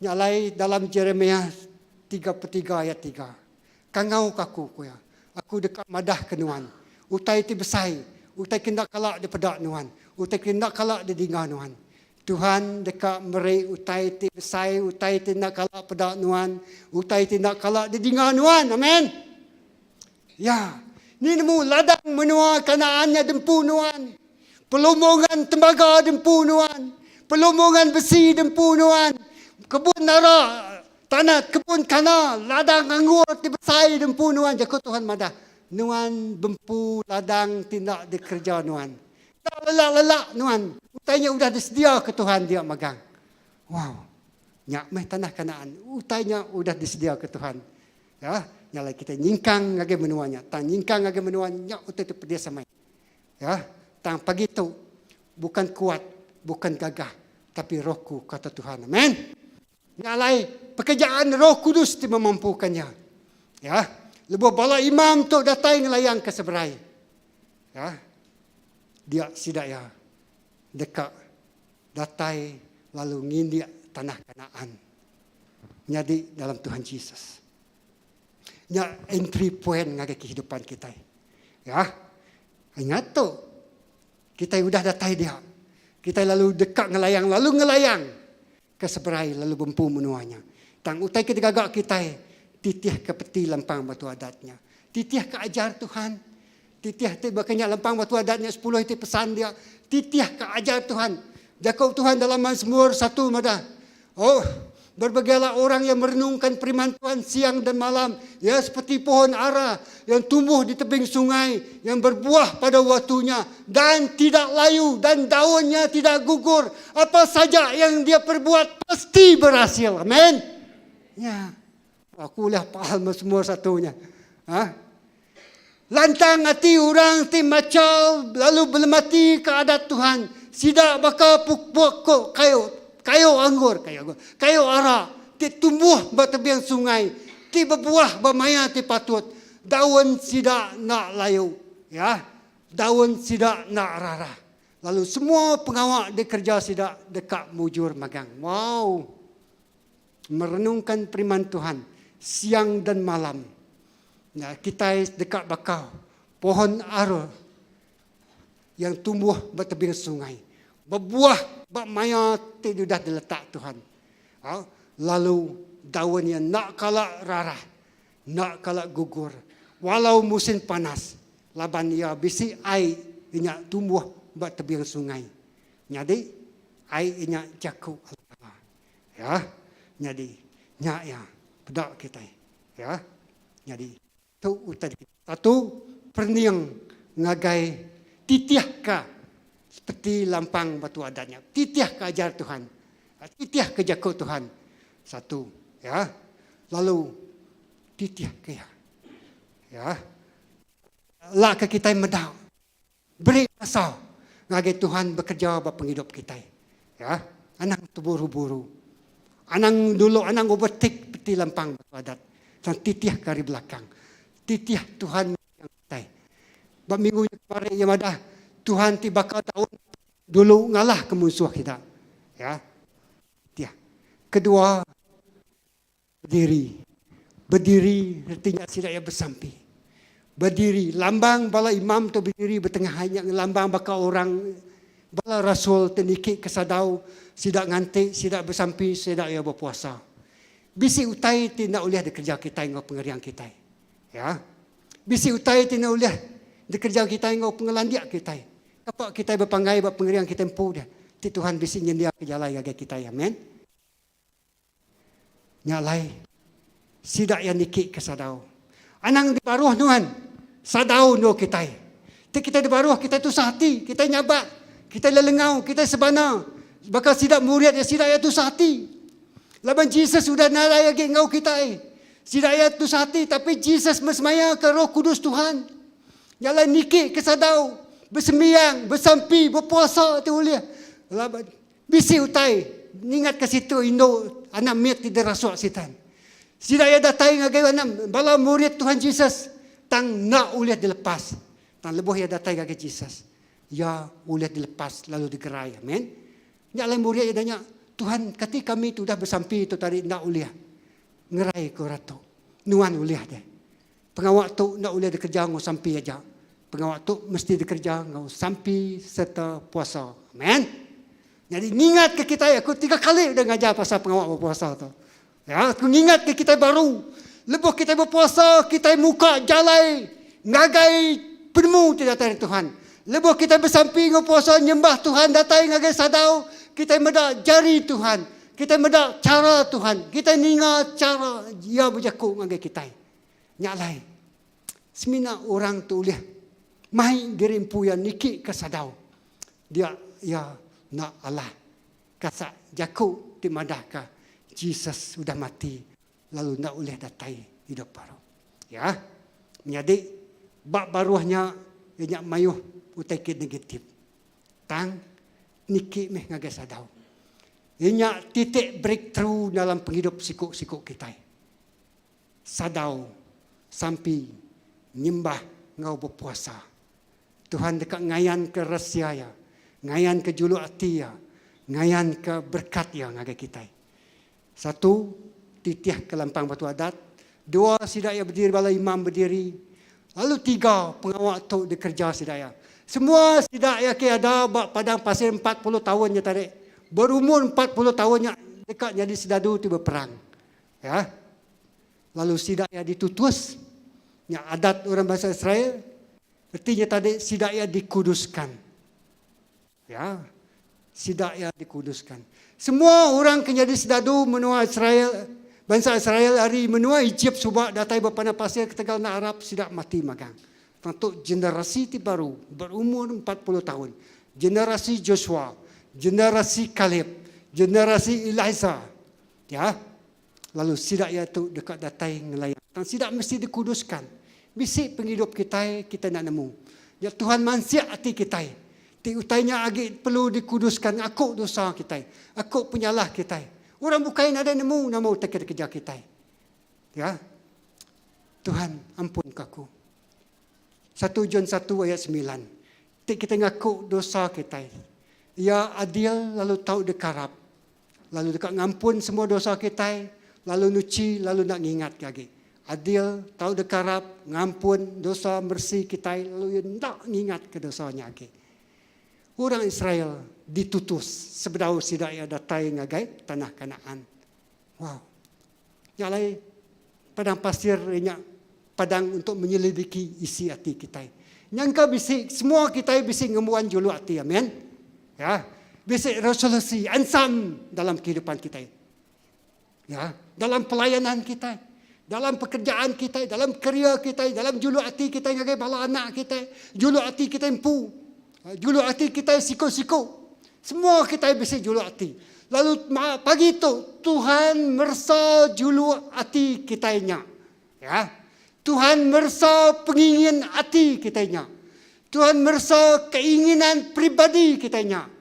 Nyalai dalam Jeremia 33 ayat 3. Kangau kaku ku ya. Aku dekat madah kenuan. Utai ti besai. Utai kena kalak di pedak nuan. Utai kena kalak di dingah nuan. Tuhan dekat meri utai ti besai. Utai ti nak kalak pedak nuan. Utai ti nak kalak di dingah nuan. Amin. Ya. Ni nemu ladang menua Kanaannya dempu nuan. Pelumbungan tembaga dempu nuan. Pelumbungan besi dempu nuan. Kebun nara. Tanah kebun kana. Ladang anggur ti besai dempu nuan. Jakut Tuhan madah. Nuan bempu ladang tindak dikerja nuan. Tak lelak-lelak nuan. Utainya udah disedia ke Tuhan dia magang. Wow. Nyak meh tanah Kanaan. Utainya udah disedia ke Tuhan. Ya, nyalai kita nyingkang ngage menuanya. Tang nyingkang ngage menuanya nyak utai tu pedia samai. Ya, tang pagi tu bukan kuat, bukan gagah, tapi rohku kata Tuhan. Amin. Nyalai pekerjaan Roh Kudus ti memampukannya. Ya. Lebuh bala imam tu datai ngelayang ke seberai. Ya. Dia sidak ya. Dekat datai lalu ngindik tanah Kanaan. Jadi dalam Tuhan Yesus. Nya entry point ngage kehidupan kita. Ya. Ingat tu. Kita udah datai dia. Kita lalu dekat lalu ngelayang ke seberai lalu bempu menuanya. Tang utai kita gagak kita. Titiah ke peti lampang batu adatnya. Titiah ke ajar Tuhan. Titiah tu bakanya lampang batu adatnya 10 itu pesan dia. Titiah ke ajar Tuhan. Jakau Tuhan dalam Mazmur 1 madah. Oh, berbagailah orang yang merenungkan firman Tuhan siang dan malam. Ya, seperti pohon ara yang tumbuh di tebing sungai. Yang berbuah pada waktunya. Dan tidak layu. Dan daunnya tidak gugur. Apa saja yang dia perbuat pasti berhasil. Amin. Ya. Aku lihat pahal Mazmur 1-nya. Lantang hati orang ti macam lalu belemati ke adat Tuhan. Sidak bakal pokok kayu anggur, kayu ara. Ti tumbuh bertebiang sungai. Ti berbuah bermaya ti patut. Daun sidak nak layu. Ya, daun sidak nak rarah. Lalu semua pengawal dikerja sidak dekat mujur magang. Wow. Merenungkan firman Tuhan. Siang dan malam. Nah, kita dekat bakau. Pohon ara. Yang tumbuh bertebing sungai. Berbuah, bermaya sudah diletak Tuhan. Lalu daunnya nak kalak rarah. Nak kalak gugur. Walau musim panas. Laban ia bisi air. Ia tumbuh bertebing sungai. Jadi, air ia jaku. Ya, jadi, ya. Pedak kita. Ya. Jadi tu utai kita. Satu perniang ngagai titiah ka seperti lampang batu adatnya. Titiah ke ajar Tuhan. Titiah ke jakau Tuhan. Satu, ya. Lalu titiah ke ya. Lah ke kita medau. Beri masa ngagai Tuhan bekerja bapa penghidup kita. Ya. Anang tu buru-buru. Anang dulu anang overtake peti lampang batu adat. Dan titiah kari belakang. Titiah Tuhan yang kita. Minggu kemarin yang ada Tuhan ti bakal tahun dulu ngalah ke musuh kita. Ya. Dia. Kedua, berdiri. Berdiri artinya tidak ya bersampi. Berdiri, lambang bala imam tu berdiri bertengah hanya lambang bakal orang bala rasul tenikik kesadau sidak ngantik, sidak bersampi, sidak ya berpuasa. Bisi utai tidak boleh dikerja kita ngau pengerian kita. Ya. Bisi utai tidak boleh dikerja kita ngau pengelandiak kita. Apa kita berpanggai bab pengerian kita empu dia. Ti Tuhan bisi nyendia ke jalan gagai kita. Amen. Nyalai sidak yang nikik kesadau. Anang di baruh Tuhan. Sadau no kita. Kita di baruh kita tu sahati, kita nyabak, kita lelengau, kita sebana. Bakal sidak murid ya sidak ya tu sahati. Laban Jesus sudah nalai lagi ngau kita. Sidak ya tu sahati tapi Jesus mesmaya ke Roh Kudus Tuhan. Jalan nikik ke sadau, bersembiang, bersampi, berpuasa tu boleh. Laban bisi utai, ingat ke situ Indo anak miat tidak rasuak sitan. Sidak ya datai ngagai anak bala murid Tuhan Jesus. Tang nak ulihat dilepas. Tang lebuh ya datai kaki Jesus. Ya ulihat dilepas lalu digerai. Amen. Nyak lain murid ya tanya, Tuhan kati kami tu dah bersampi tu tadi nak ulihat. Ngerai ke ratu. Nuan ulihat dia. Pengawak tu nak ulihat dikerja ngau sampi aja. Pengawak tu mesti dikerja ngau sampi serta puasa. Amen. Jadi ingat ke kita aku 3 kali dah ngajar pasal pengawak berpuasa tu. Ya, aku ingat ke kita baru. Lepas kita berpuasa, kita muka jalai, ngagai penemu tidak dari Tuhan. Lepas kita bersamping berpuasa, nyembah Tuhan, datai ngagai sadau, kita medak jari Tuhan. Kita medak cara Tuhan. Kita ninga cara dia berjakuk ngagai kita. Nyalai. Semina orang tu lihat. Mai gerimpu yang nikik ke sadau. Dia ya nak Allah. Kasak jakuk di madaka. Jesus sudah mati. Lalu nak boleh datai hidup baru. Ya. Menjadi bab baruhnya banyak mayuh utai negatif. Tang nikik meh ngagai sadau. Banyak titik breakthrough dalam penghidup sikuk-sikuk kita. Sadau sampai nyembah ngau berpuasa. Tuhan dekat ngayan ke rahsia ya. Ngayan ke julu hati ya. Ngayan ke berkat ya ngagai kita. Satu, titiah ke lampang batu adat. 2, sidak ya berdiri bala imam berdiri. Lalu 3, pengawak tu dikerja sidak ya. Semua sidak ya ke ada padang pasir 40 tahunnya tadi. Berumur 40 tahunnya dekat jadi sedadu tu berperang. Ya. Lalu sidak ya ditutus. Ya adat orang bahasa Israel. Artinya tadi sidak ya dikuduskan. Ya. Sidak ya dikuduskan. Semua orang ke jadi sedadu menua Israel. Bangsa Israel hari menua Egypt subak datai berpanah pasir ketegal na Arab sidak mati magang. Untuk generasi ti baru berumur 40 tahun. Generasi Joshua, generasi Caleb, generasi Elijah. Ya. Lalu sidak ya tu dekat datai ngelayan. Sidak mesti dikuduskan. Bisik penghidup kita nak nemu. Ya Tuhan mansiak hati kita. Ti utainya agi perlu dikuduskan aku dosa kita. Aku penyalah kita. Orang bukain ada nemu nama utak kerja kita. Ya. Tuhan ampun kaku. 1 John 1 ayat 9. Kita ngaku dosa kita. Ya adil lalu tahu dekarap. Lalu dekat ngampun semua dosa kita. Lalu nuci lalu nak ingat lagi. Adil tahu dekarap. Ngampun dosa bersih kita. Lalu nak ingat ke dosanya lagi. Orang Israel ditutus sebedau sidak ya datai ngagai tanah Kanaan. Wow. Nyalai padang pasir banyak padang untuk menyelidiki isi hati kita. Nyangka bisik semua kita bisik ngemuan julu hati. Amen. Ya, bisik resolusi ansam dalam kehidupan kita. Ya, dalam pelayanan kita, dalam pekerjaan kita, dalam kerja kita, dalam julu hati kita ngagai bala anak kita, julu hati kita empu. Julu hati kita siku-siku. Semua kita bisa julu hati. Lalu pagi itu Tuhan merasa julu hati kitanya. Ya. Tuhan merasa pengingin hati kitanya. Tuhan merasa keinginan pribadi kitanya.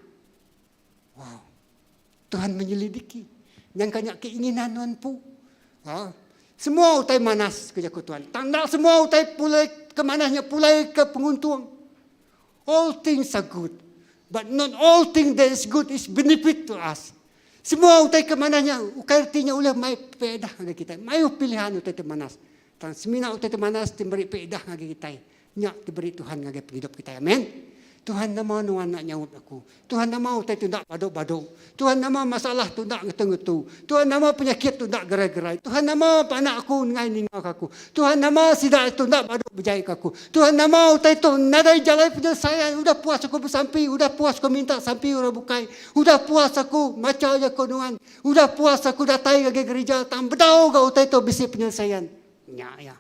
Wow. Tuhan menyelidiki. Yang banyak keinginan Tuhan pu. Ha. Semua utai manas kerja Tuhan. Tanda semua utai pulai ke manasnya, pulai ke penguntung. All things are good. But not all thing that is good is benefit to us. Semua utai ke mananya, ukai artinya ulah mai pedah ngagi kita. Mai pilihan utai te manas. Tang semina utai te manas diberi pedah ngagi kita. Nyak diberi Tuhan ngagi penghidup kita. Amen. Tuhan nama nuan nak nyaut aku. Tuhan nama utai tu nak baduk-baduk. Tuhan nama masalah tu nak ngetu-ngetu. Tuhan nama penyakit tu nak gerai-gerai. Tuhan nama anak aku ngai ningau aku. Tuhan nama sidak tu nak baduk berjaya aku. Tuhan nama utai tu nadai jalan penyelesaian. Udah puas aku bersampi. Udah puas aku minta sampi orang bukai. Udah puas aku macam aja kau nuan. Udah puas aku datai ke gereja. Tak bedau ke utai tu bisi penyelesaian. Ya.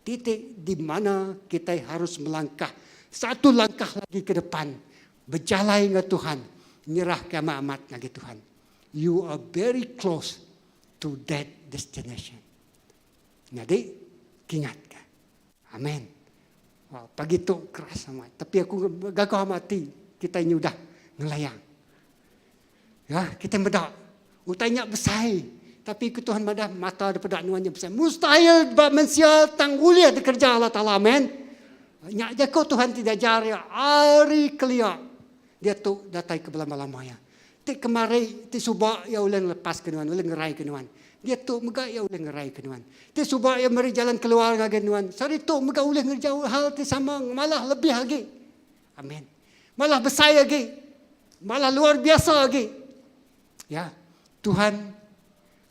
Titik di mana kita harus melangkah. Satu langkah lagi ke depan. Berjalan dengan Tuhan. Nyerah ke amat lagi Tuhan. You are very close to that destination. Jadi, ingatkan. Amin. Wah, pagi tu keras amat. Tapi aku gagah mati. Kita ini udah ngelayang. Ya, kita bedak. Utanya besar. Tapi ke Tuhan madah mata daripada nuannya besar. Mustahil manusia tanggulia dikerja Allah Ta'ala. Amin. Nyak je kau Tuhan tidak jari hari kelia. Dia tu datai ke belama-lama ya. Ti kemari ti subak ya ulang lepas kenuan, ulang ngerai kenuan. Dia tu mega ya ulang ngerai kenuan. Ti subak ya mari jalan keluar ngage kenuan. Sari tu mega ulang ngerjau hal ti sama malah lebih lagi. Amin. Malah besar lagi. Malah luar biasa lagi. Ya. Tuhan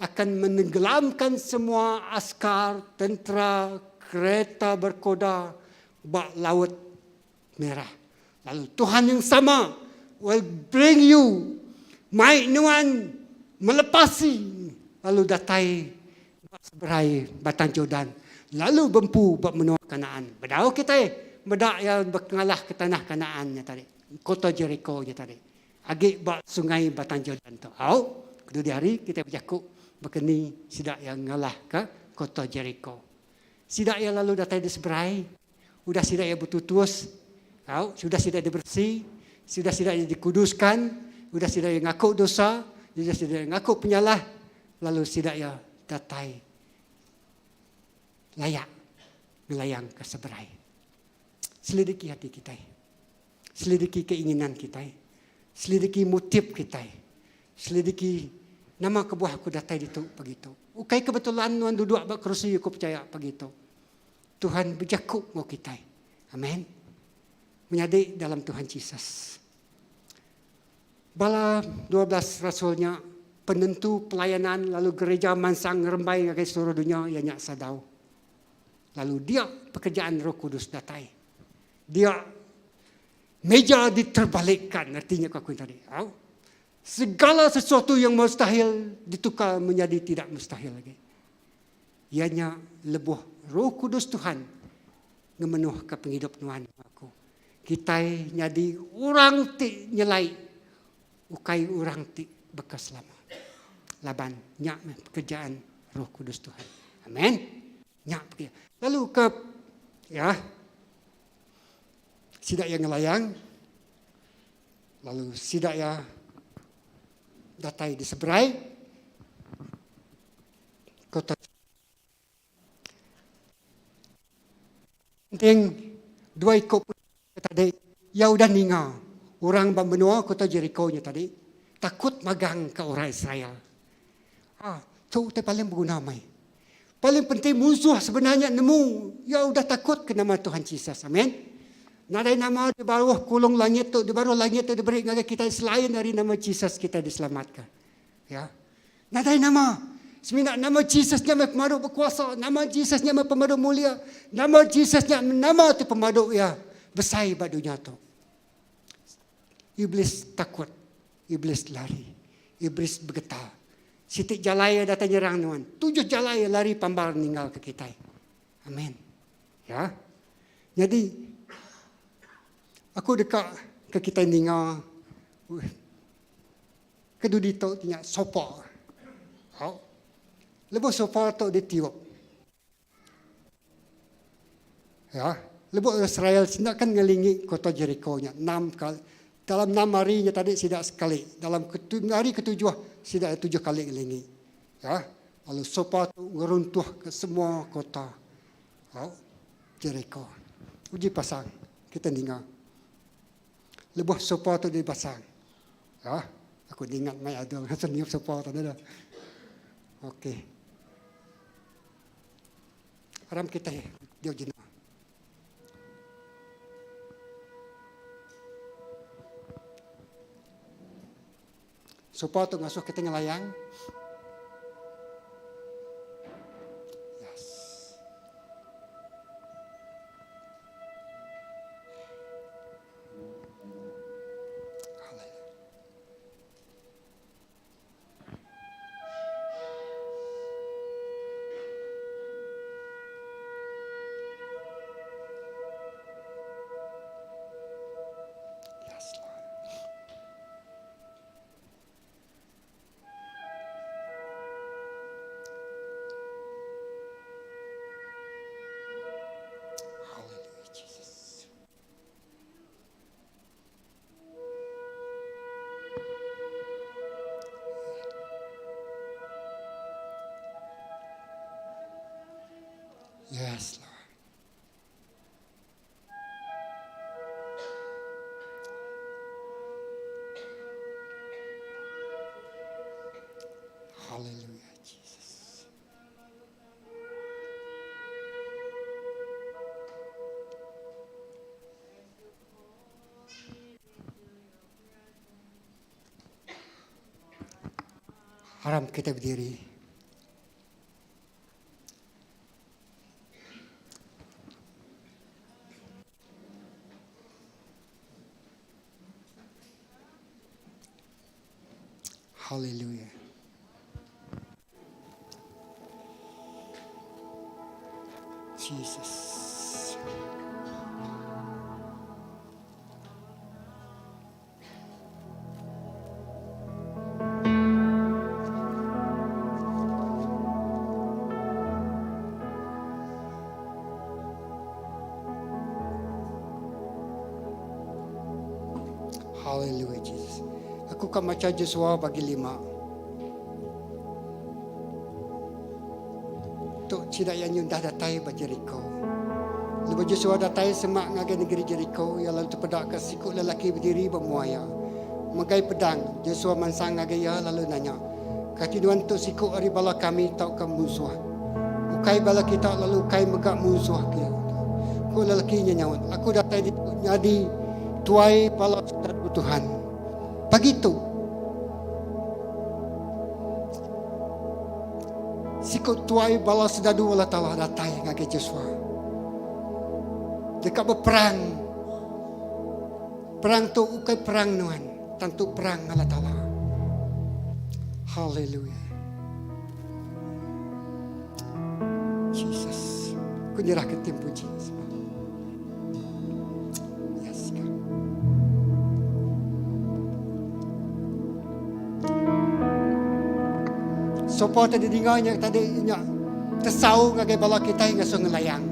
akan menenggelamkan semua askar, tentera, kereta berkoda bak laut merah. Lalu Tuhan yang sama will bring you mai nuan melepasi lalu datai bak seberai batang Jordan lalu bempu bak menua Kanaan. Bedau kita bedak yang berkengalah ke tanah Kanaannya tadi. Kota Jericho nya tadi. Agi bak sungai batang Jordan tu. Kedua hari kita berjakuk berkeni sidak yang ngalah ke kota Jericho. Sidak yang lalu datai di seberai. Sudah tidak ia bertutus, sudah tidak dibersih, sudah tidak ia dikuduskan, sudah tidak ia ngaku dosa, sudah tidak ia ngaku penyalah, lalu tidak ia datai layak melayang ke seberai. Selidiki hati kita, selidiki keinginan kita, selidiki motif kita, selidiki nama kebuah aku datai itu begitu. Ukai kebetulan nuan duduk bak kerusi aku percaya begitu. Tuhan berjakuk mau kita. Amin. Menyadik dalam Tuhan Yesus. Bala 12 rasulnya penentu pelayanan lalu gereja mansang rembai ke seluruh dunia ianya sadau. Lalu dia pekerjaan Roh Kudus datai. Dia meja diterbalikkan artinya aku tadi. Segala sesuatu yang mustahil ditukar menjadi tidak mustahil lagi. Ianya lebuh Roh Kudus Tuhan ngemenuh ke penghidup Tuhan aku. Kita jadi orang ti nyelai, ukai orang ti bekas lama. Laban nyak pekerjaan Roh Kudus Tuhan. Amin. Nyak pekerjaan. Lalu ke sidak yang ngelayang, lalu sidak ya datai di seberai kota. Penting dua ikut tadi ya udah ninga orang benua kota Jericho nya tadi takut magang ke orang Israel. Tu paling berguna mai. Paling penting musuh sebenarnya nemu ya udah takut ke nama Tuhan Yesus. Amin. Nadai nama di bawah kulung langit tu, di bawah langit tu diberi ngaga kita selain dari nama Yesus kita diselamatkan. Ya. Nadai nama seminat nama Yesusnya pemaduk berkuasa, nama Yesusnya pemaduk mulia, nama Yesusnya nama tu pemaduk ya besar pada dunia tu. Iblis takut, iblis lari, iblis bergetar. Sitik jalaya datang nyerang tuan, 7 jalaya lari pambar meninggal ke kita. Amin. Ya. Jadi aku dekat ke kita ningal, kedudito tinya sopa. Lepas sopa tu dia tiup. Ya, lepas Israel sidak kan ngelingi kota Jericho-nya 6 kali. Dalam 6 harinya tadi sidak sekali. Dalam hari ke-7 sidak 7 kali ngelingi. Ya, lalu sopa tu ngeruntuh ke semua kota Jericho. Uji pasang kita dengar. Lebuh sopa tu dipasang. Ya, aku ingat mai ada seniup sopa tu dah. Okey. Haram kita dia jina. Sopa tu ngasuh kita ngelayang. Yes. Yes, Lord. Hallelujah, Jesus. Yes, Lord. Hallelujah, Jesus. Haram kita berdiri. Hallelujah. Jesus. Hallelujah, Jesus. Aku kan macam Joshua bagi 5. Tok tidak yang nyundah datai bagi Jericho. Lepas Joshua datai semak ngagai negeri Jericho, yang lalu terpedak ke sikut lelaki berdiri bermuaya. Megai pedang, Joshua mansang ngagai ya lalu nanya, kati Tuhan tu sikut hari bala kami tau ke musuh. Ukai bala kita lalu ukai megak musuh dia. Ku lelakinya nyawat, aku datai jadi tuai bala Tuhan. Begitu. Sikut tuai bala sedadu wala talah datai ngagai Joshua. Dekat berperang. Perang tu ukai perang nuan. Tentu perang Allah Ta'ala. Hallelujah. Jesus. Ku nyerah ke tim puji. Yes, God. Sopo tadi dengarnya tadi nya tesau ngagai bala kita hingga so ngelayang.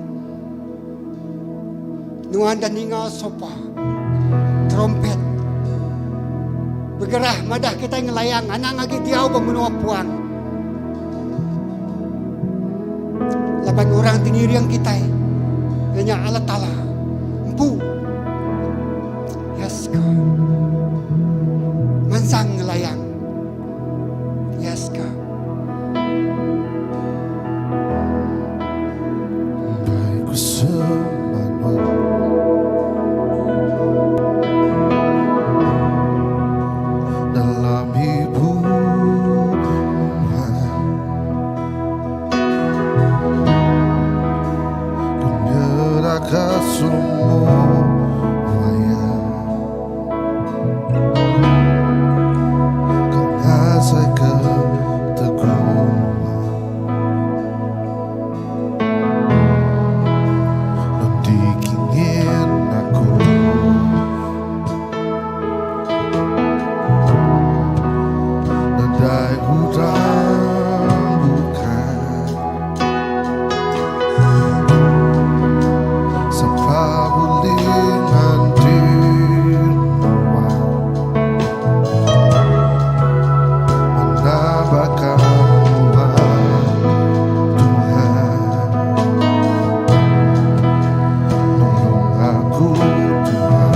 Nuan dan dengar sopo. Trompet. Bergerah madah kita ngelayang anak ngagi diau bermenua puang. Lapan orang tinggi riang kita. Hanya Allah Ta'ala. Empu. Yes God. Mansang ngelayang. Yes God. Baik semana dalam hidup ku menyerahkan semuanya karena saya keteguhan mendikingin aku. Nadai hujan bukan sampai bulingan di rumah menambahkan Tuhan. Nolong aku Tuhan,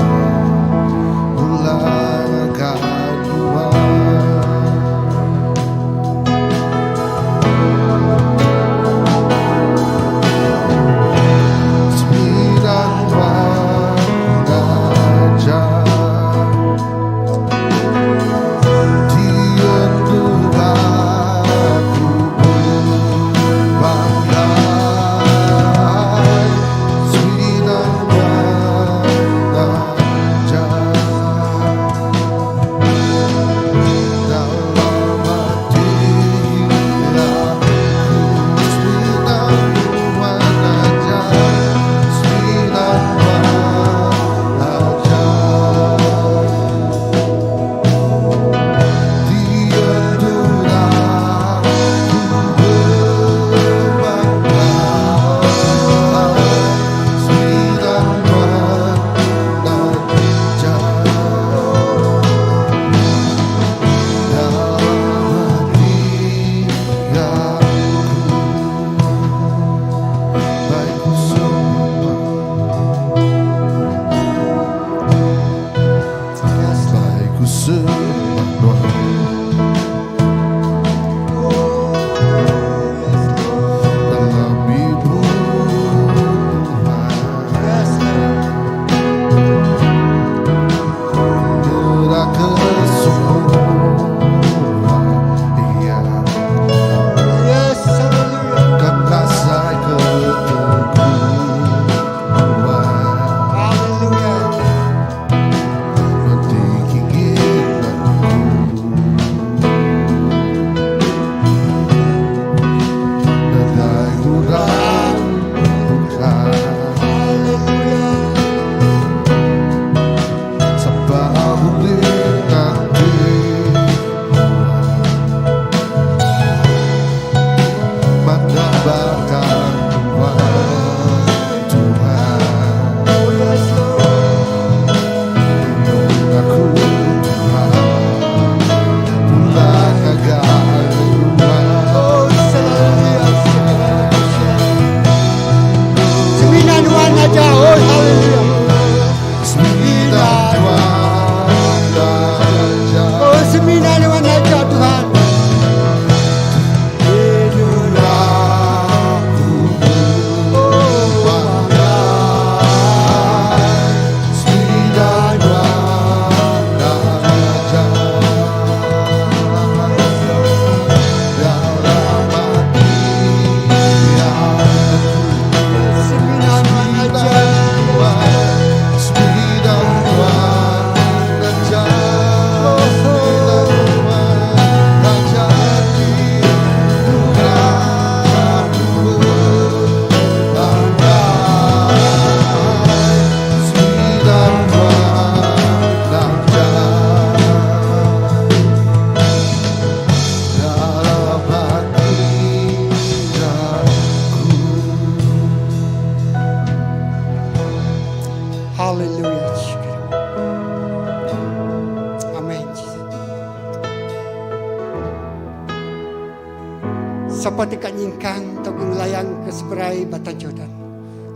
seperti kat nyingkang atau ngelayang ke seberai batang Jordan.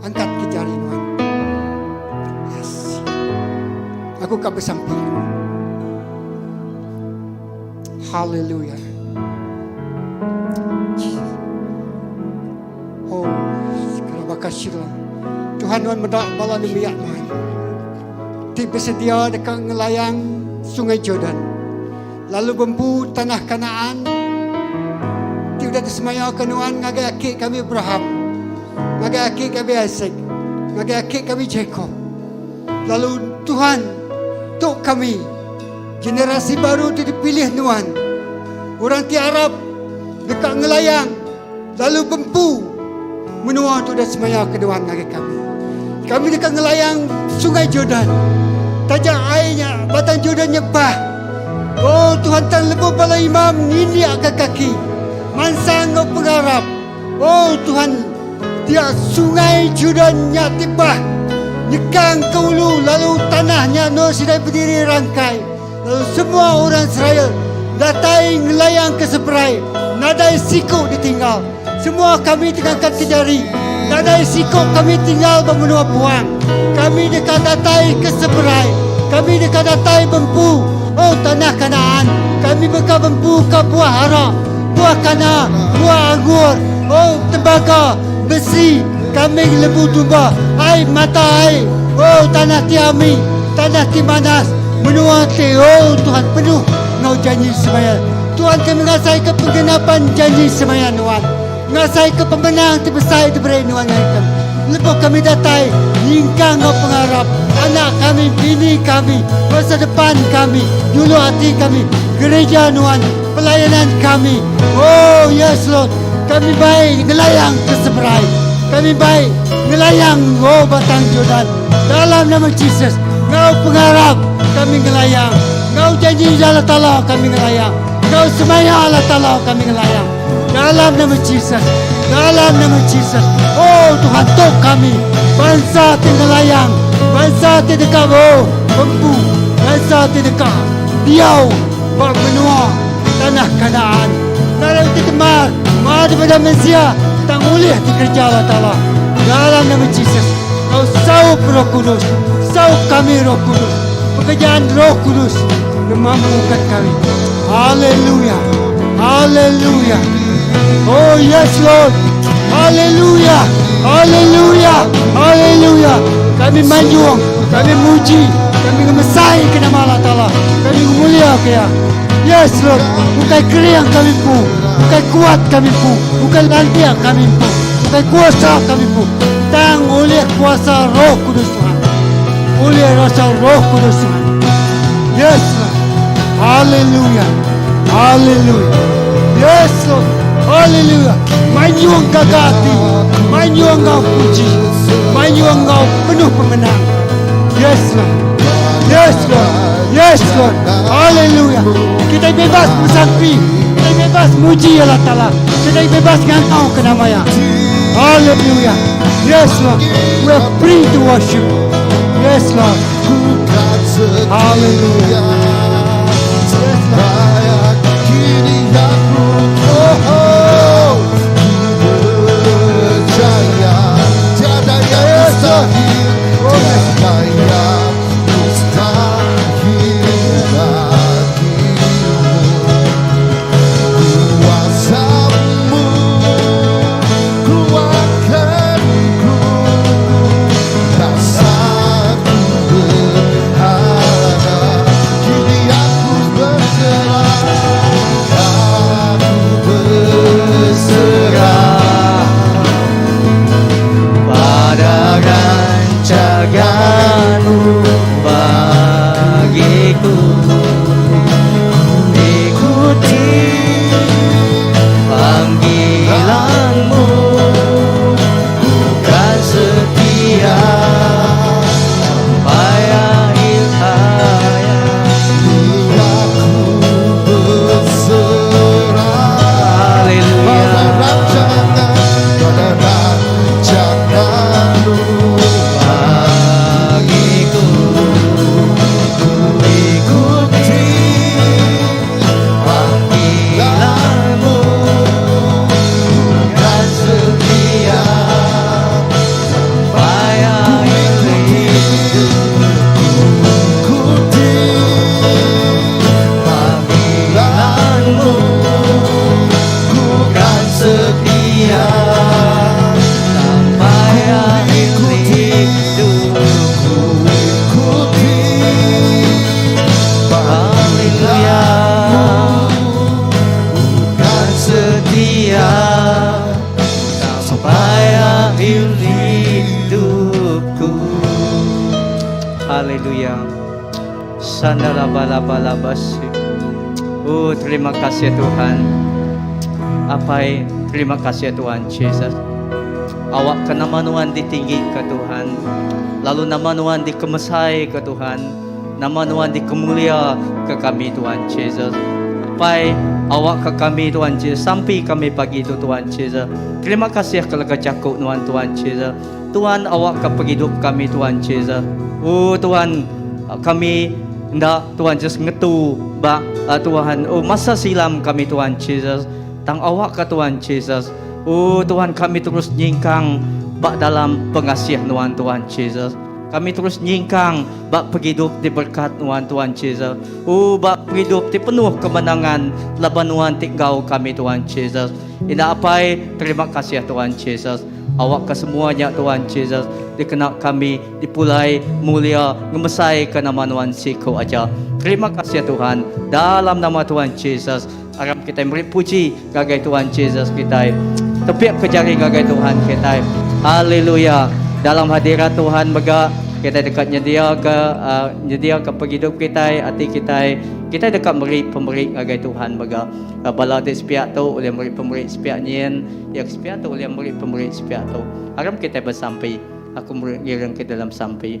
Angkat ke jari Tuhan. Yes. Aku kat bersamping. Haleluya. Oh, sekarang bakasirlah. Tuhan mendak bala demiak Tuhan. Ti bersedia dekat ngelayang sungai Jordan. Lalu bempu tanah Kanaan. Ti udah disemaya Tuhan ngagai akik kami Abraham. Ngagai akik kami Isaac. Ngagai akik kami Jacob. Lalu Tuhan tok kami generasi baru tu dipilih Tuhan. Orang ti Arab dekat ngelayang. Lalu bempu menua tu dah semaya ke Tuhan ngagai kami. Kami dekat ngelayang sungai Jordan. Tajak airnya, batang Jordan nyepah. Oh Tuhan tan lebuh bala imam ngini ke kaki. Mansang ngau pengarap. Oh Tuhan, dia sungai Jordan nya tibah. Nyekang ke ulu, lalu tanahnya no sidai berdiri rangkai. Lalu semua orang Israel datai ngelayang ke seberai. Nadai sikuk ditinggal. Semua kami tinggalkan ke jari. Nadai sikuk kami tinggal bermenua buang. Kami dekat datai ke seberai. Kami dekat datai bempu. Oh tanah Kanaan. Kami bekal bempu ke buah hara. Buah kana. Buah anggur. Oh tembaga. Besi. Kambing lembu domba. Air mata air. Oh tanah tiami. Tanah timanas. Menua ti. Oh Tuhan penuh. Ngau janji semaya. Tuhan kami mengasai ke penggenapan janji semaya Tuhan. Ngasai ke pemenang terbesar diberi Tuhan kami. Lepas kami datai, hingga ngau pengharap. Anak kami, bini kami, masa depan kami, dulu hati kami, gereja Tuhan, pelayanan kami. Oh yes Lord, kami baik ngelayang ke seberai. Kami baik ngelayang oh batang Jordan. Dalam nama Jesus, ngau pengharap kami ngelayang. Ngau janji Allah Ta'ala kami ngelayang. Ngau semaya Allah Ta'ala kami ngelayang. Dalam nama Jesus, dalam nama Jesus. Oh Tuhan tok kami. Bangsa ngelayang, bangsa dekat oh bempu, bangsa dekat Diau, bak menua tanah Kanaan. Dalam temar, mari pada Mesia, tak boleh dikerja Allah Ta'ala. Dalam nama Jesus, kau saup Roh Kudus, saup kami Roh Kudus. Pekerjaan Roh Kudus memampukan kami. Haleluya, haleluya. Oh yes Lord, haleluya, haleluya, haleluya. Kami manjung, kami muji, kami ngemesai ke nama Allah Ta'ala. Kami mulia kaya. Yes Lord, bukan keriang kami pun, bukan kuat kami pun, bukan lantiak kami pun, bukan kuasa kami pun. Tang oleh kuasa Roh Kudus Tuhan, oleh rasa Roh Kudus Tuhan. Yes Lord, haleluya, haleluya. Yes Lord, haleluya. Manyuang gagati, manyuang kau puji, manyuang kau penuh pemenang. Yes Lord, yes Lord, yes Lord. Haleluya. Kita bebas bersaksi, kita bebas muji Allah Ta'ala, kita bebas ngangkau ke namanya. Haleluya. Yes Lord, we are free to worship. Yes Lord. Haleluya. Yes Lord. Kuasamu berhana Haleluya. Sanalabalabalabashi. Oh, terima kasih Tuhan. Terima kasih Tuhan Yesus. Awak ke nama Tuhan ditinggi ke Tuhan. Lalu nama Tuhan dikemesai ke Tuhan. Nama Tuhan dikemulia ke kami Tuhan Yesus. Awak ke kami Tuhan Yesus. Sampai kami pagi itu Tuhan Yesus. Terima kasih kalau kecakup Tuhan Yesus. Tuhan awak ke penghidup kami Tuhan Yesus. Oh Tuhan, kami hendak Tuhan Yesus ngetu Tuhan. Oh masa silam kami Tuhan Yesus. Tang awak ke Tuhan Yesus. Oh Tuhan, kami terus nyingkang dalam pengasihan Tuhan Yesus. Kami terus nyingkang hidup di berkat Tuhan Yesus. Oh hidup di penuh kemenangan laban tinggal kami Tuhan Yesus. Ina terima kasih Tuhan Yesus. Awak ke semuanya Tuhan Yesus. Dikenak kami dipulai mulia ngemesai ke nama Tuhan Siko aja. Terima kasih Tuhan. Dalam nama Tuhan Yesus. Aram kita beri puji gagai Tuhan Yesus kita. Tepiak kejari gagai Tuhan kita. Haleluya. Dalam hadirat Tuhan bega kita dekat nyedia ke penghidup kita, hati kita dekat pemberi gagai Tuhan bega. Bala di sepiak tu oleh beri pemberi sepiak nyen, yang sepiak tu oleh beri pemberi sepiak tu. Aram kita bersampai. Aku mengiring ke dalam sampai.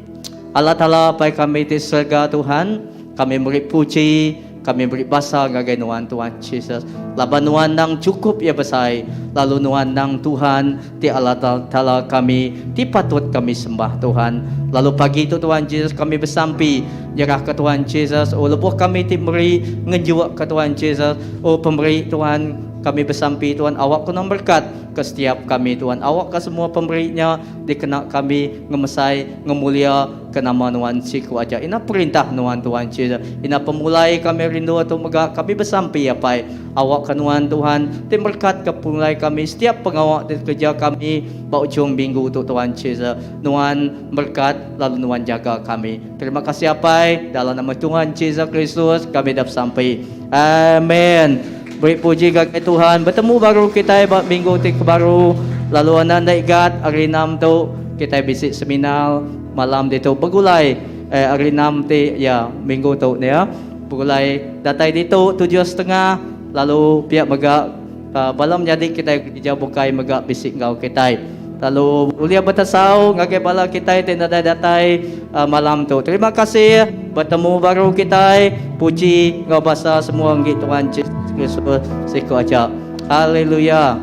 Allah Ta'ala pai kami di surga Tuhan, kami beri puji, kami beri basa gagai Tuhan Yesus. Laban nuan nang cukup ya besai. Lalu nuan nang Tuhan ti Allah Ta'ala kami ti patut kami sembah Tuhan. Lalu pagi itu Tuhan Yesus kami bersampi nyerah ke Tuhan Yesus. Oh lepuh kami ti beri ngejuak ke Tuhan Yesus. Oh pemberi Tuhan kami bersampi Tuhan, awak kena berkat ke setiap kami Tuhan. Awak ke semua pemberinya dikenak kami ngemesai ngemulia ke nama Tuhan siku aja. Ina perintah Tuhan Yesus. Ina pemulai kami rindu atau megak kami bersampi apa awak ke Tuhan tim berkat ke pemulai kami setiap pengawak di kerja kami ujung minggu untuk Tuhan Yesus. Tuhan berkat lalu Tuhan jaga kami. Terima kasih apa dalam nama Tuhan Yesus Kristus kami dapat sampai. Amin. Beri puji kepada Tuhan. Bertemu baru kita minggu baru. Lalu ananda igat hari 6 tu kita bisik seminar malam itu bergulai hari 6 ti ya minggu tu ni ya. Bergulai datai itu 7:30 lalu pihak megak balam jadi kita dijabukai megak bisik ngau kita. Lalu ulia bertasau ngagai bala kita tenda datai malam tu. Terima kasih bertemu baru kita. Puji ngau bahasa semua ngit Tuhan Yesus siku aja. Haleluya.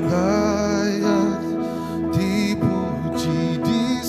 Layak dipuji di